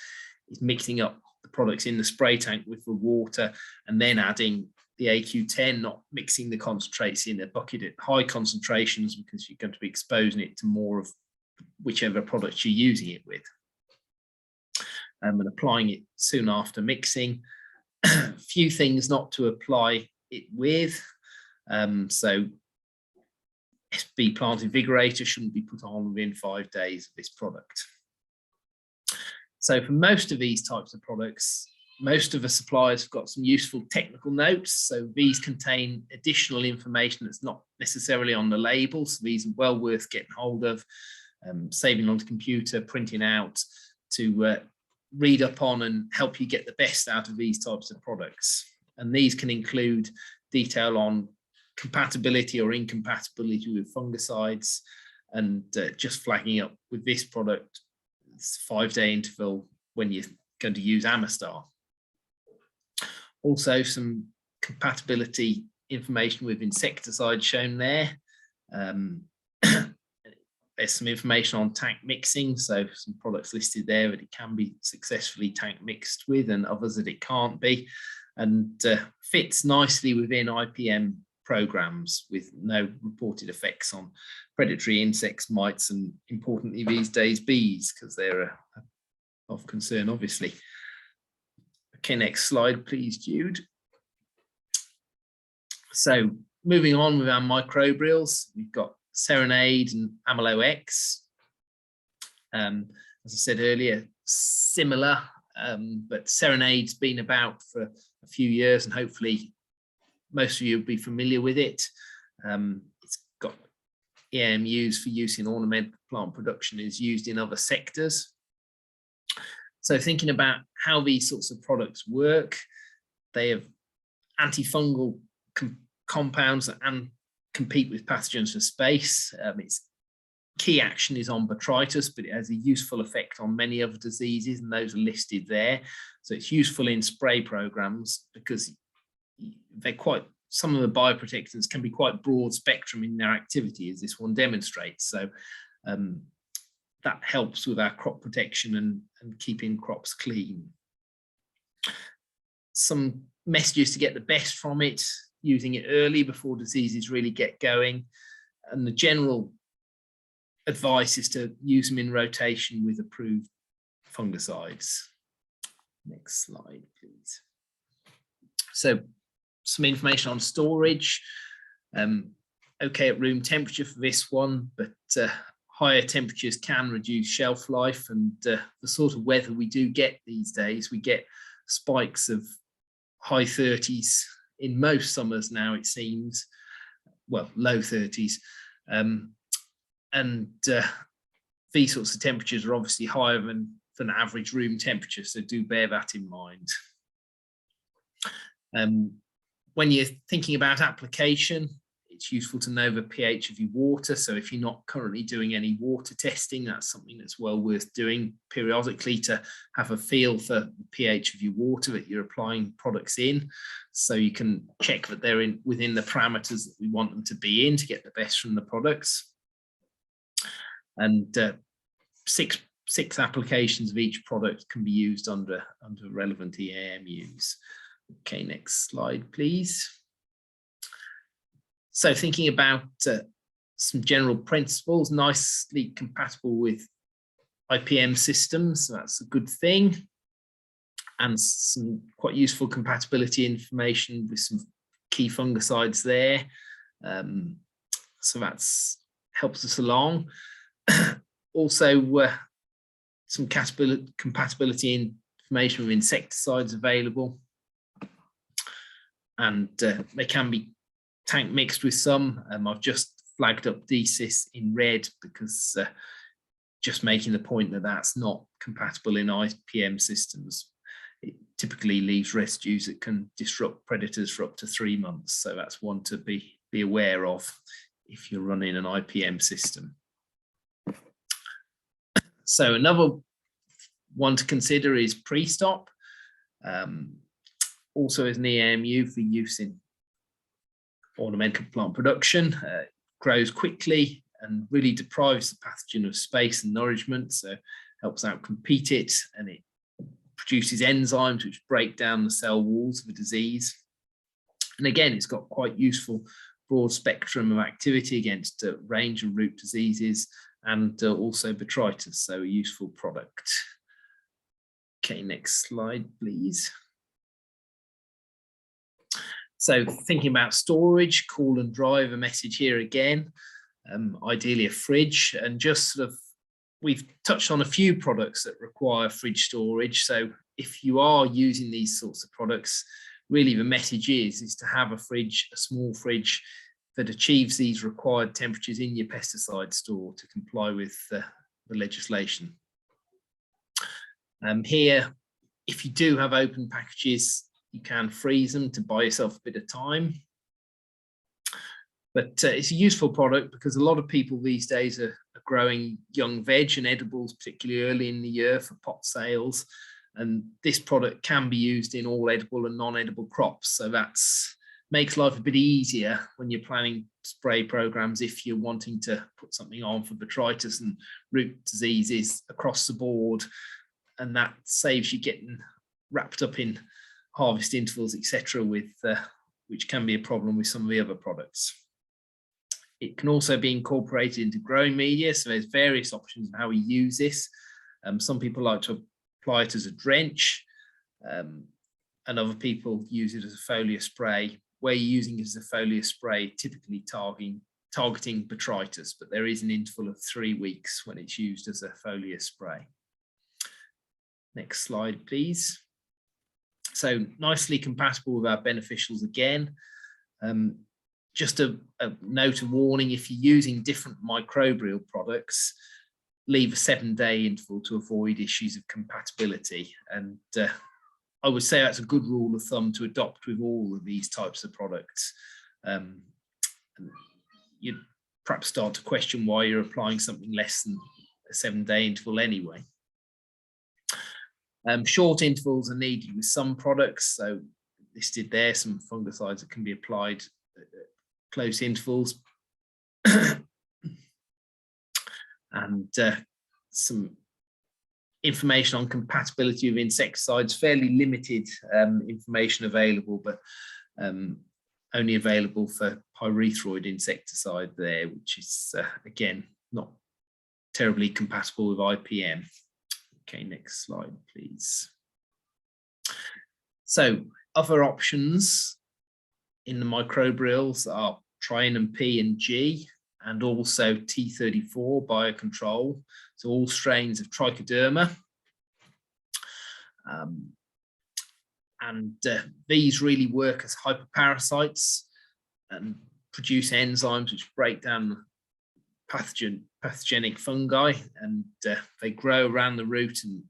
Speaker 4: mixing up the products in the spray tank with the water and then adding the AQ10, not mixing the concentrates in a bucket at high concentrations, because you're going to be exposing it to more of whichever product you're using it with. And applying it soon after mixing. A few things not to apply it with. So SB plant invigorator shouldn't be put on within 5 days of this product. So for most of these types of products, most of the suppliers have got some useful technical notes. So these contain additional information that's not necessarily on the label. So these are well worth getting hold of, saving on the computer, printing out to read up on and help you get the best out of these types of products. And these can include detail on compatibility or incompatibility with fungicides, and just flagging up with this product, it's 5-day interval when you're going to use Amastar. Also some compatibility information with insecticides shown there. There's some information on tank mixing, so some products listed there that it can be successfully tank mixed with, and others that it can't be, and fits nicely within IPM programs with no reported effects on predatory insects, mites, and importantly these days bees, because they're of concern, obviously. Okay, next slide, please, Jude. So moving on with our microbials, we've got Serenade and Amylox. As I said earlier, similar, but Serenade's been about for a few years, and hopefully most of you will be familiar with it. It's got EAMUs for use in ornamental plant production, is used in other sectors. So thinking about how these sorts of products work, they have antifungal compounds and compete with pathogens for space. Its key action is on botrytis, but it has a useful effect on many other diseases, and those are listed there. So it's useful in spray programs because they're some of the bioprotectants can be quite broad spectrum in their activity, as this one demonstrates. So that helps with our crop protection and keeping crops clean. Some messages to get the best from it: using it early before diseases really get going. And the general advice is to use them in rotation with approved fungicides. Next slide, please. So some information on storage. Okay at room temperature for this one, but higher temperatures can reduce shelf life, and the sort of weather we do get these days, we get spikes of high 30s in most summers now, it seems, well, low 30s. These sorts of temperatures are obviously higher than average room temperature, so do bear that in mind. When you're thinking about application, it's useful to know the pH of your water. So if you're not currently doing any water testing, that's something that's well worth doing periodically, to have a feel for the pH of your water that you're applying products in, so you can check that they're within the parameters that we want them to be in to get the best from the products. And six applications of each product can be used under relevant EAMUs. Okay, next slide, please. So thinking about some general principles, nicely compatible with IPM systems, so that's a good thing. And some quite useful compatibility information with some key fungicides there. So that's helps us along. Also, some compatibility in information of insecticides available, and they can be tank mixed with some. I've just flagged up DSIS in red because just making the point that that's not compatible in IPM systems. It typically leaves residues that can disrupt predators for up to 3 months. So that's one to be aware of if you're running an IPM system. So another one to consider is pre-stop, also as an EAMU for use in ornamental plant production. Grows quickly and really deprives the pathogen of space and nourishment, so helps outcompete it, and it produces enzymes which break down the cell walls of a disease. And again, it's got quite useful broad spectrum of activity against a range of root diseases and also botrytis, so a useful product. Okay, next slide, please. So thinking about storage, cool and dry, the message here again, ideally a fridge, and just sort of, we've touched on a few products that require fridge storage. So if you are using these sorts of products, really the message is to have a fridge, a small fridge that achieves these required temperatures in your pesticide store to comply with the legislation. Here, if you do have open packages, you can freeze them to buy yourself a bit of time. But it's a useful product because a lot of people these days are growing young veg and edibles, particularly early in the year for pot sales. And this product can be used in all edible and non-edible crops. So that makes life a bit easier when you're planning spray programs if you're wanting to put something on for botrytis and root diseases across the board. And that saves you getting wrapped up in harvest intervals, etc., with which can be a problem with some of the other products. It can also be incorporated into growing media, so there's various options on how we use this. Some people like to apply it as a drench, and other people use it as a foliar spray. Where you're using it as a foliar spray, typically targeting botrytis, but there is an interval of 3 weeks when it's used as a foliar spray. Next slide, please. So nicely compatible with our beneficials again. Just a note of warning, if you're using different microbial products, leave a 7-day interval to avoid issues of compatibility. And I would say that's a good rule of thumb to adopt with all of these types of products. You'd perhaps start to question why you're applying something less than a 7-day interval anyway. Short intervals are needed with some products, so listed there some fungicides that can be applied at close intervals, and some information on compatibility with insecticides, fairly limited information available, but only available for pyrethroid insecticide there, which is again not terribly compatible with IPM. Okay, next slide, please. So other options in the microbials are Trianon P and G, and also T34 biocontrol. So all strains of Trichoderma. These really work as hyperparasites and produce enzymes which break down pathogenic fungi, and they grow around the root and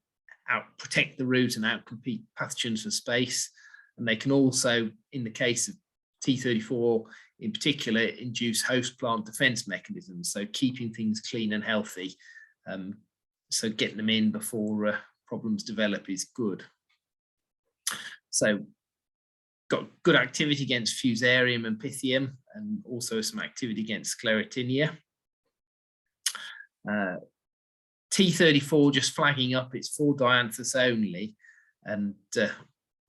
Speaker 4: protect the root and outcompete pathogens for space. And they can also, in the case of T34 in particular, induce host plant defense mechanisms, so keeping things clean and healthy. So getting them in before problems develop is good. So got good activity against Fusarium and Pythium, and also some activity against Sclerotinia. T34 just flagging up, it's for dianthus only, and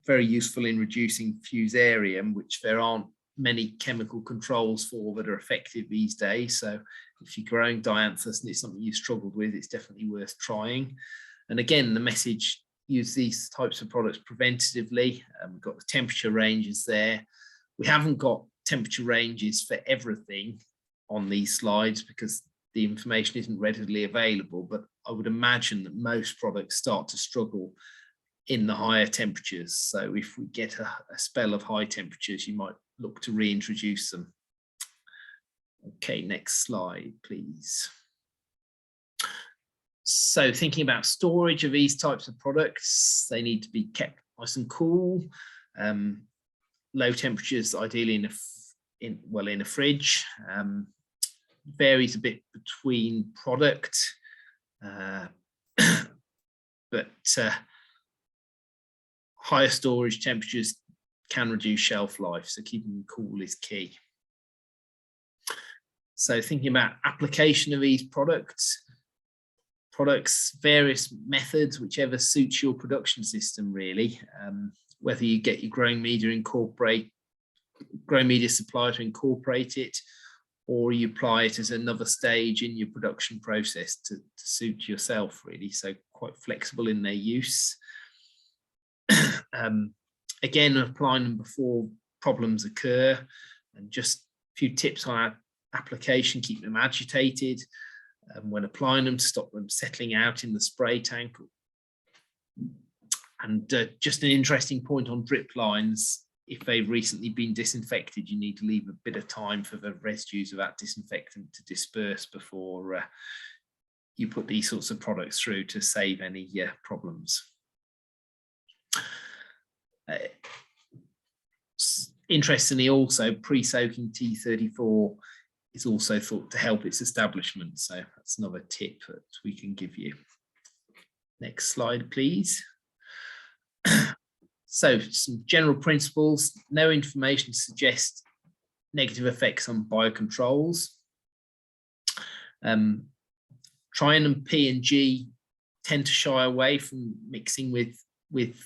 Speaker 4: very useful in reducing Fusarium, which there aren't many chemical controls for that are effective these days. So if you're growing dianthus and it's something you've struggled with, it's definitely worth trying. And again, the message, use these types of products preventatively. We've got the temperature ranges there. We haven't got temperature ranges for everything on these slides because the information isn't readily available, but I would imagine that most products start to struggle in the higher temperatures. So if we get a spell of high temperatures, you might look to reintroduce them. Okay, next slide, please. So thinking about storage of these types of products, they need to be kept nice and cool. Low temperatures, ideally in a fridge. Varies a bit between product, but higher storage temperatures can reduce shelf life, so keeping them cool is key. So thinking about application of these products, various methods, whichever suits your production system really. Whether you get your growing media supplier to incorporate it, or you apply it as another stage in your production process to suit yourself really. So quite flexible in their use. Again, applying them before problems occur, and just a few tips on our application: keep them agitated when applying them to stop them settling out in the spray tank. And just an interesting point on drip lines: if they've recently been disinfected, you need to leave a bit of time for the residues of that disinfectant to disperse before you put these sorts of products through, to save any problems. Interestingly, also pre-soaking T34 is also thought to help its establishment, so that's another tip that we can give you. Next slide, please. So some general principles: no information suggests negative effects on biocontrols. Trion and P&G tend to shy away from mixing with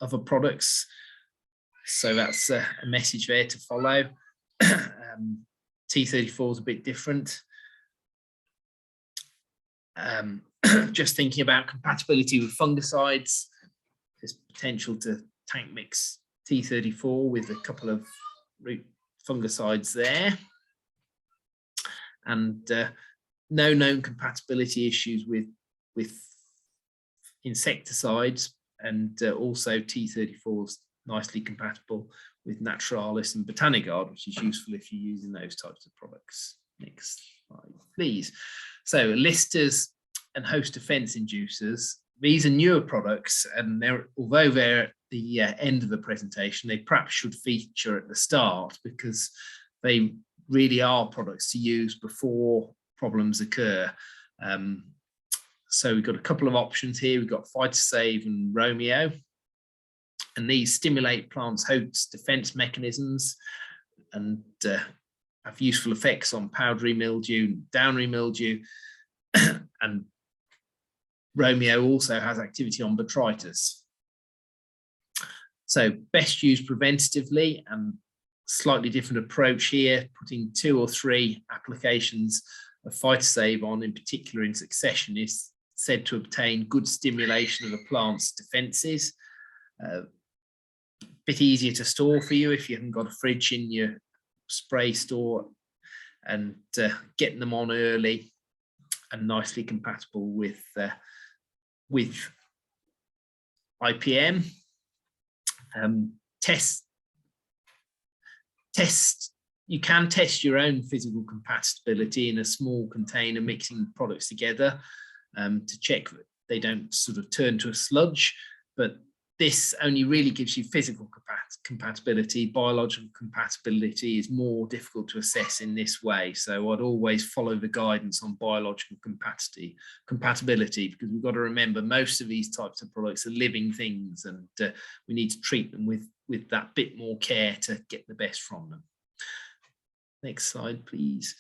Speaker 4: other products, so that's a message there to follow. T34 is a bit different. Just thinking about compatibility with fungicides, there's potential to tank mix T34 with a couple of root fungicides there, and no known compatibility issues with insecticides, and also T34 is nicely compatible with Naturalis and Botany Guard, which is useful if you're using those types of products. Next slide, please. So listers and host defense inducers, these are newer products, and although they're at the end of the presentation, they perhaps should feature at the start, because they really are products to use before problems occur. So we've got a couple of options here. We've got Phytosave and Romeo, and these stimulate plants' host defense mechanisms and have useful effects on powdery mildew, downery mildew, and Romeo also has activity on botrytis. So best used preventatively, and slightly different approach here, putting 2 or 3 applications of Phytosave on in particular in succession is said to obtain good stimulation of the plant's defenses. Bit easier to store for you if you haven't got a fridge in your spray store, and getting them on early and nicely compatible with IPM. You can test your own physical compatibility in a small container, mixing products together to check that they don't sort of turn to a sludge, but this only really gives you physical compatibility. Biological compatibility is more difficult to assess in this way. So I'd always follow the guidance on biological compatibility, because we've got to remember most of these types of products are living things, and we need to treat them with that bit more care to get the best from them. Next slide, please.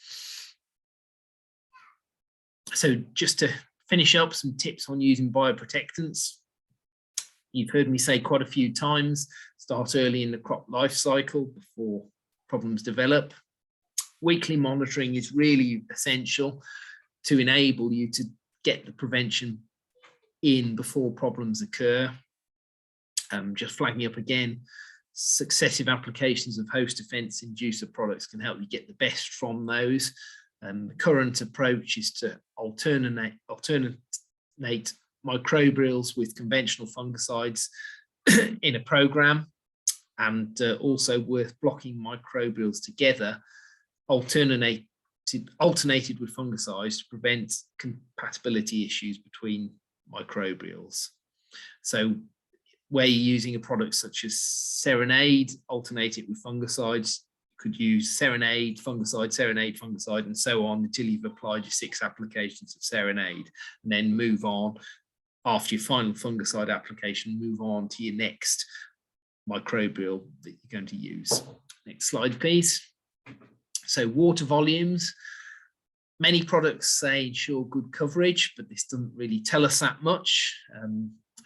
Speaker 4: So just to finish up, some tips on using bioprotectants. You've heard me say quite a few times, start early in the crop life cycle before problems develop. Weekly monitoring is really essential to enable you to get the prevention in before problems occur. Just flagging up again, successive applications of host defense inducer products can help you get the best from those. The current approach is to alternate microbials with conventional fungicides in a program, and also worth blocking microbials together, alternated with fungicides to prevent compatibility issues between microbials. So where you're using a product such as Serenade, alternate it with fungicides. You could use Serenade, fungicide, and so on until you've applied your 6 applications of Serenade, and then move on after your final fungicide application, move on to your next microbial that you're going to use. Next slide, please. So water volumes. Many products say ensure good coverage, but this doesn't really tell us that much.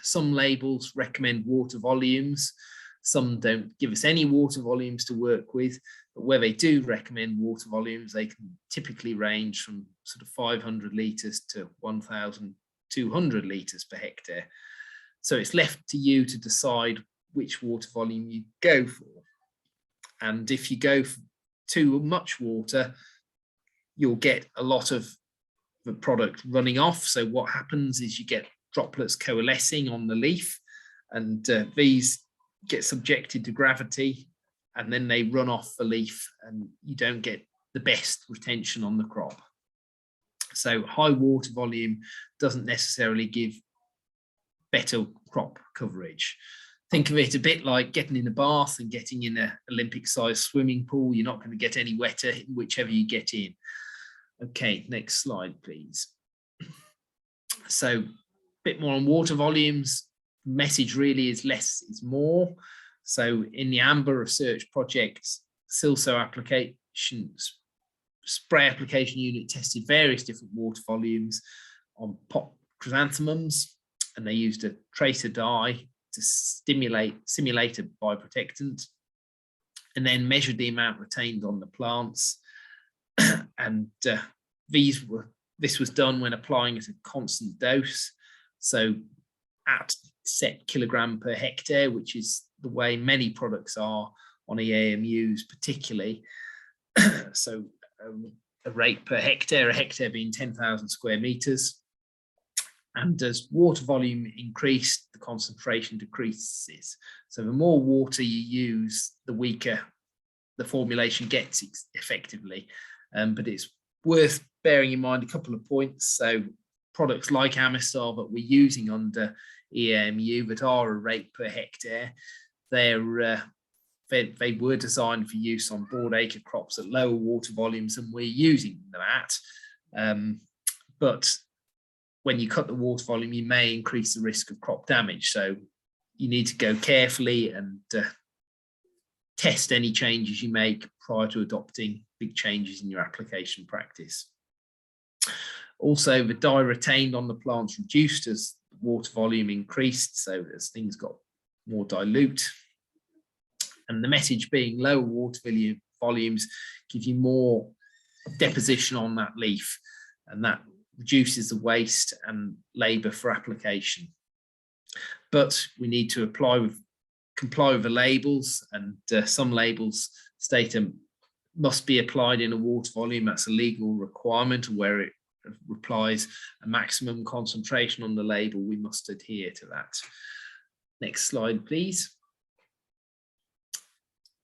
Speaker 4: Some labels recommend water volumes. Some don't give us any water volumes to work with, but where they do recommend water volumes, they can typically range from sort of 500 litres to 1,200 litres per hectare. So it's left to you to decide which water volume you go for. And if you go for too much water, you'll get a lot of the product running off. So what happens is you get droplets coalescing on the leaf, and these get subjected to gravity, and then they run off the leaf, and you don't get the best retention on the crop. So high water volume doesn't necessarily give better crop coverage. Think of it a bit like getting in a bath and getting in an Olympic-sized swimming pool. You're not going to get any wetter whichever you get in. Okay, next slide, please. So a bit more on water volumes. Message really is less is more. So in the Amber research projects, Silso applications, spray application unit tested various different water volumes on pot chrysanthemums, and they used a tracer dye to simulate a bioprotectant, and then measured the amount retained on the plants. And this was done when applying at a constant dose, so at set kilogram per hectare, which is the way many products are on EAMUs particularly. So a rate per hectare, a hectare being 10,000 square meters. And as water volume increased, the concentration decreases. So the more water you use, the weaker the formulation gets effectively. But it's worth bearing in mind a couple of points. So products like Amistar that we're using under EAMU that are a rate per hectare, they were designed for use on broadacre crops at lower water volumes than we're using them at. But when you cut the water volume, you may increase the risk of crop damage. So you need to go carefully and test any changes you make prior to adopting big changes in your application practice. Also, the dye retained on the plants reduced as water volume increased, so as things got more dilute. And the message being lower water volumes give you more deposition on that leaf, and that reduces the waste and labour for application. But we need to comply with the labels, and some labels state must be applied in a water volume. That's a legal requirement, where it applies a maximum concentration on the label. We must adhere to that. Next slide, please.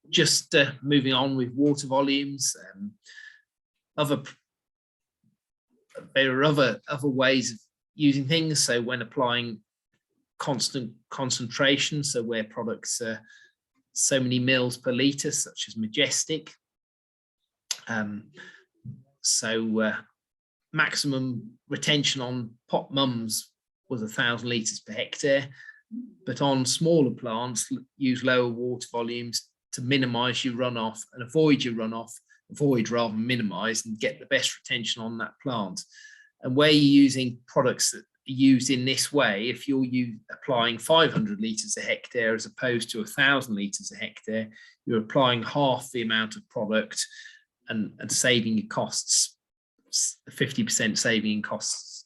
Speaker 4: Just moving on with water volumes. There are other ways of using things. So when applying constant concentration, so where products are so many mils per litre, such as Majestic. Maximum retention on pot mums was 1,000 litres per hectare, but on smaller plants, use lower water volumes to minimise your runoff and avoid your runoff, avoid rather than minimise, and get the best retention on that plant. And where you're using products that are used in this way, if you're applying 500 litres a hectare as opposed to 1,000 litres a hectare, you're applying half the amount of product and saving your costs, 50% saving in costs.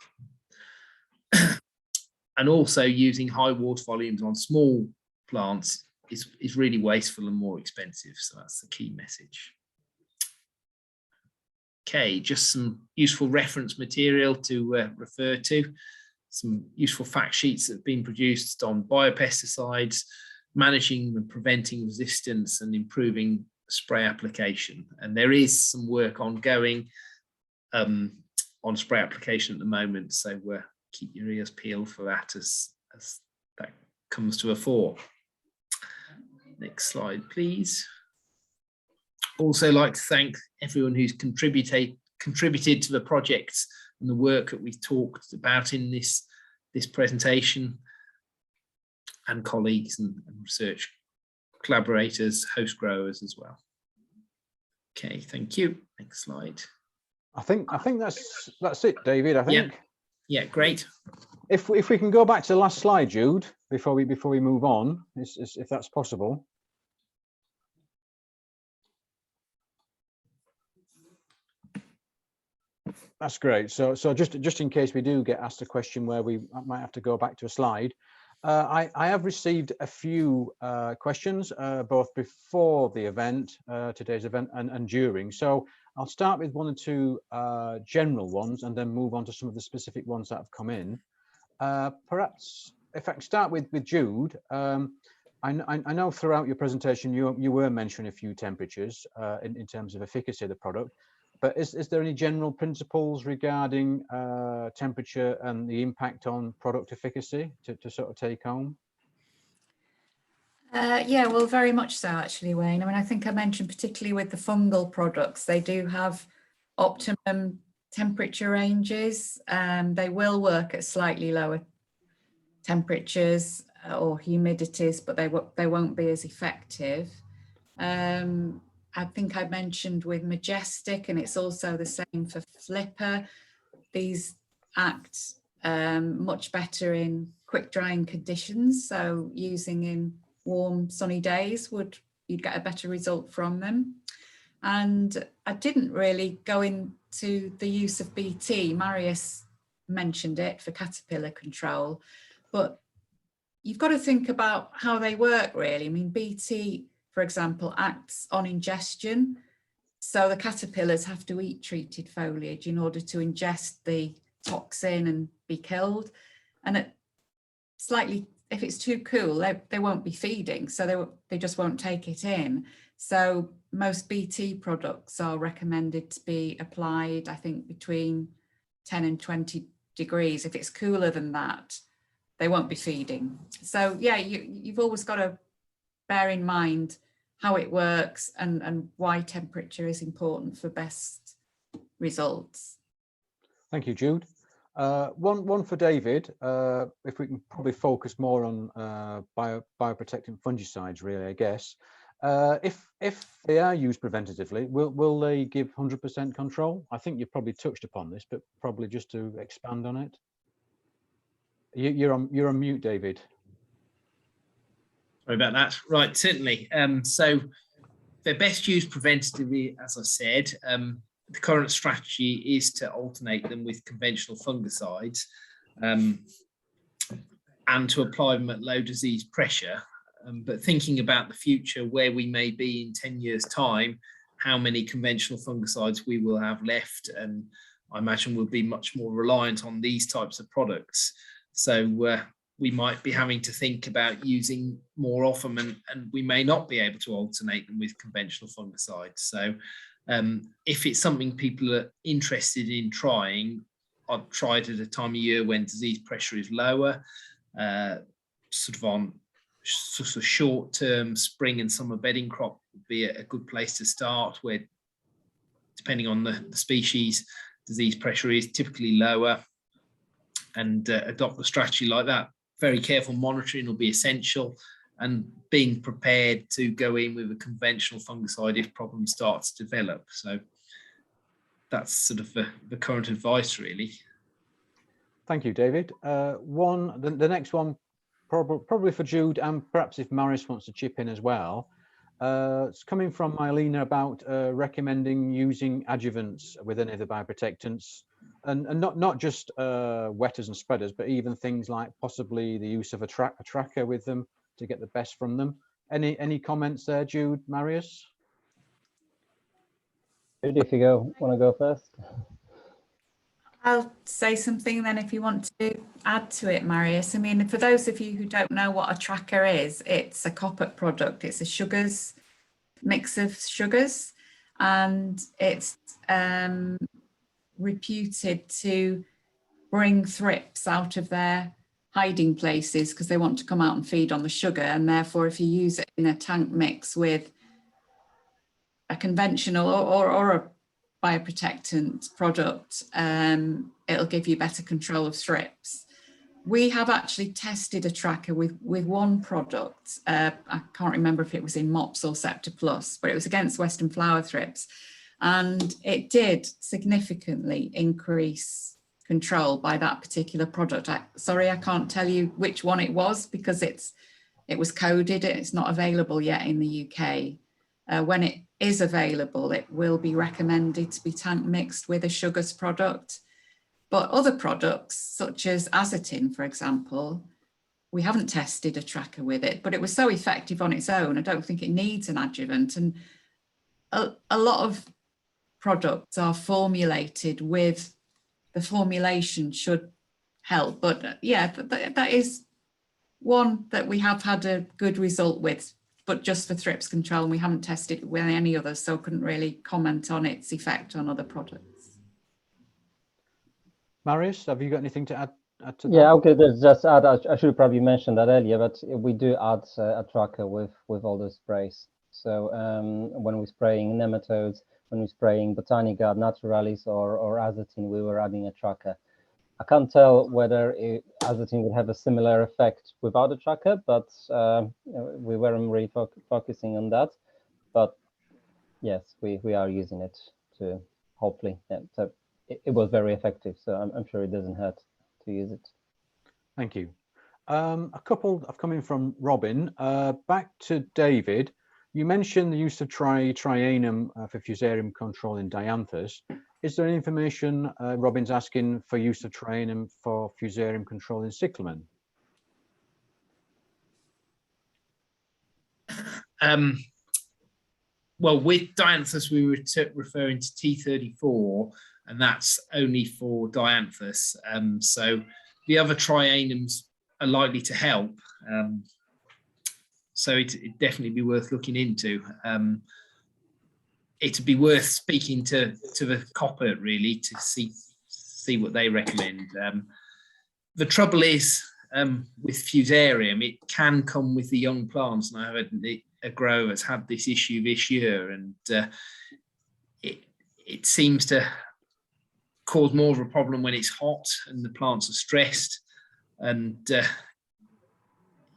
Speaker 4: And also using high water volumes on small plants is really wasteful and more expensive. So that's the key message. Okay, just some useful reference material to refer to. some useful fact sheets that have been produced on biopesticides, managing and preventing resistance and improving spray application. And there is some work ongoing on spray application at the moment, so keep your ears peeled for that as that comes to a fore. Next slide, please. Also like to thank everyone who's contributed to the projects and the work that we've talked about in this presentation, and colleagues and research collaborators, host growers as well. Okay, thank you. Next slide.
Speaker 1: I think that's it, David. I think.
Speaker 4: Yeah, great.
Speaker 1: If we can go back to the last slide, Jude, before we move on, if that's possible. That's great. So just in case we do get asked a question where we might have to go back to a slide, I have received a few questions both before the event, today's event, and during. So I'll start with one or two general ones and then move on to some of the specific ones that have come in. Perhaps if I can start with Jude, I know throughout your presentation you were mentioning a few temperatures in terms of efficacy of the product. But is there any general principles regarding temperature and the impact on product efficacy to sort of take home?
Speaker 2: Yeah, well, very much so, actually, Wayne. I mean, I think I mentioned particularly with the fungal products, they do have optimum temperature ranges. They will work at slightly lower temperatures or humidities, but they won't be as effective. I think I mentioned with Majestic, and it's also the same for Flipper. These act much better in quick drying conditions. So using in warm sunny days you'd get a better result from them. And I didn't really go into the use of BT. Mariusz mentioned it for caterpillar control, but you've got to think about how they work really. I mean, BT, for example, acts on ingestion. So the caterpillars have to eat treated foliage in order to ingest the toxin and be killed. And if it's too cool, they won't be feeding, so they just won't take it in. So most BT products are recommended to be applied, I think, between 10 and 20 degrees. If it's cooler than that, they won't be feeding. So yeah, you've always got to bear in mind how it works and why temperature is important for best results.
Speaker 1: Thank you, Jude. One for David. If we can probably focus more on bioprotectant fungicides, really, I guess. If they are used preventatively, will they give 100% control? I think you've probably touched upon this, but probably just to expand on it. You're on mute, David.
Speaker 4: Sorry about that. Right, certainly. So they're best used preventatively, as I said. The current strategy is to alternate them with conventional fungicides and to apply them at low disease pressure. But thinking about the future, where we may be in 10 years' time, how many conventional fungicides we will have left, and I imagine we'll be much more reliant on these types of products. So we might be having to think about using more often, and we may not be able to alternate them with conventional fungicides. So if it's something people are interested in trying, I'd try it at a time of year when disease pressure is lower, sort of short-term spring and summer bedding crop would be a good place to start, where depending on the species, disease pressure is typically lower, and adopt a strategy like that. Very careful monitoring will be essential, and being prepared to go in with a conventional fungicide if problems start to develop. So that's sort of the current advice, really.
Speaker 1: Thank you, David. The next one, probably for Jude, and perhaps if Mariusz wants to chip in as well. It's coming from Mylena about recommending using adjuvants with any of the bioprotectants, and not just wetters and spreaders, but even things like possibly the use of a tracker with them to get the best from them. Any comments there, Jude, Mariusz?
Speaker 3: Jude, if you want to go first.
Speaker 2: I'll say something then if you want to add to it, Mariusz. I mean, for those of you who don't know what a tracker is, it's a Talbot product. It's a sugars, mix of sugars, and it's reputed to bring thrips out of their hiding places because they want to come out and feed on the sugar. And therefore, if you use it in a tank mix with a conventional or a bioprotectant product, it'll give you better control of thrips. We have actually tested a tracker with one product. I can't remember if it was in MOPS or Scepter Plus, but it was against Western flower thrips. And it did significantly increase control by that particular product. Sorry, I can't tell you which one it was because it was coded. It's not available yet in the UK. When it is available, it will be recommended to be tank mixed with a sugars product. But other products, such as azotin, for example, we haven't tested a tracker with it, but it was so effective on its own. I don't think it needs an adjuvant. And a lot of products are formulated with the formulation should help. But yeah, that is one that we have had a good result with, but just for thrips control, and we haven't tested it with any others, so couldn't really comment on its effect on other products.
Speaker 1: Mariusz, have you got anything to add to that?
Speaker 3: Yeah, okay, let's just add, I should have probably mentioned that earlier, but we do add a tracker with all the sprays. So when we're spraying nematodes, when we're spraying Botany Guard, Naturalis, or azotin, we were adding a tracker. I can't tell whether azotin would have a similar effect without a tracker, but we weren't really focusing on that. But yes, we are using it to hopefully, yeah, so it was very effective. So I'm sure it doesn't hurt to use it.
Speaker 1: Thank you. A couple have come in from Robin. Back to David. You mentioned the use of trianum for fusarium control in dianthus. Is there any information, Robin's asking, for use of trianum for fusarium control in cyclamen?
Speaker 4: Well, with dianthus, we were referring to T34, and that's only for dianthus. So the other trianums are likely to help. So it'd definitely be worth looking into. It'd be worth speaking to the copper really to see what they recommend. The trouble is with fusarium, it can come with the young plants, and I have a grower that's had this issue this year, and it seems to cause more of a problem when it's hot and the plants are stressed. And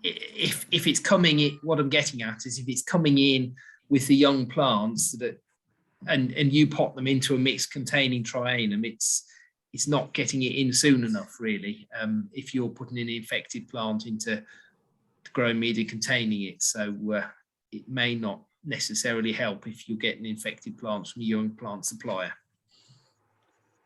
Speaker 4: if it's coming in, what I'm getting at is if it's coming in with the young plants that and you pot them into a mix containing trianum, it's not getting it in soon enough, really, if you're putting an infected plant into the growing media containing it. So it may not necessarily help if you're getting infected plants from a young plant supplier.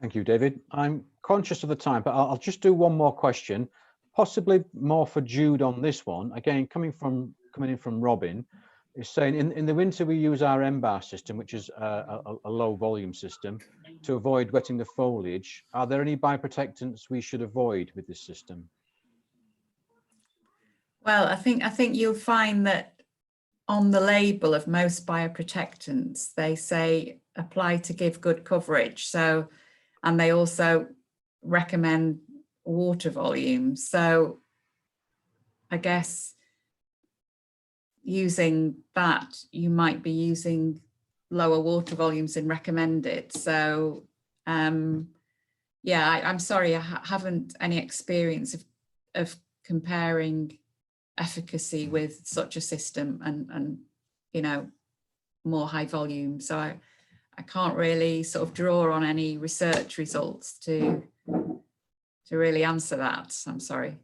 Speaker 1: Thank you, David. I'm conscious of the time, but I'll just do one more question, possibly more for Jude on this one. Again, coming in from Robin, is saying in the winter we use our MBAR system, which is a low volume system, to avoid wetting the foliage. Are there any bioprotectants we should avoid with this system?
Speaker 2: Well, I think you'll find that on the label of most bioprotectants, they say apply to give good coverage. So, and they also recommend water volume. So I guess using that, you might be using lower water volumes than recommended. So yeah, I'm sorry, I haven't any experience of comparing efficacy with such a system and you know, more high volume. So I can't really sort of draw on any research results to really answer that. I'm sorry.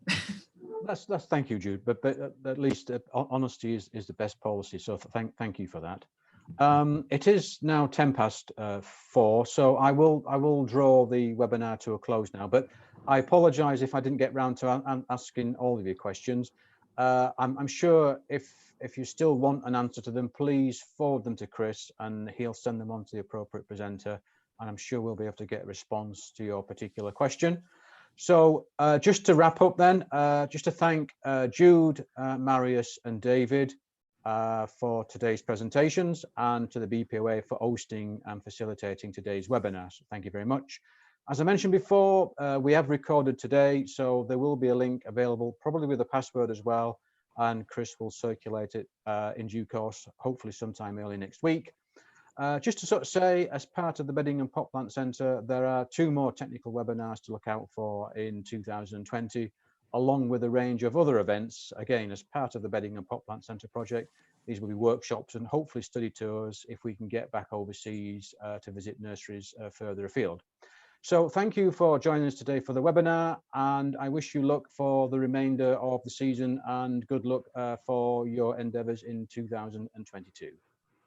Speaker 1: That's thank you, Jude. But at least honesty is the best policy. So thank you for that. It is now 4:10, so I will draw the webinar to a close now. But I apologise if I didn't get round to asking all of your questions. I'm sure if you still want an answer to them, please forward them to Chris, and he'll send them on to the appropriate presenter, and I'm sure we'll be able to get a response to your particular question. So just to wrap up then, just to thank Jude, Mariusz and David for today's presentations, and to the BPOA for hosting and facilitating today's webinar. So thank you very much. As I mentioned before, we have recorded today, so there will be a link available, probably with a password as well, and Chris will circulate it in due course, hopefully sometime early next week. Just to sort of say, as part of the Bedding and Pot Plant Centre, there are 2 more technical webinars to look out for in 2020, along with a range of other events. Again, as part of the Bedding and Pot Plant Centre project, these will be workshops and hopefully study tours if we can get back overseas to visit nurseries further afield. So thank you for joining us today for the webinar, and I wish you luck for the remainder of the season, and good luck for your endeavours in 2022.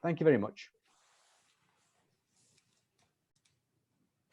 Speaker 1: Thank you very much.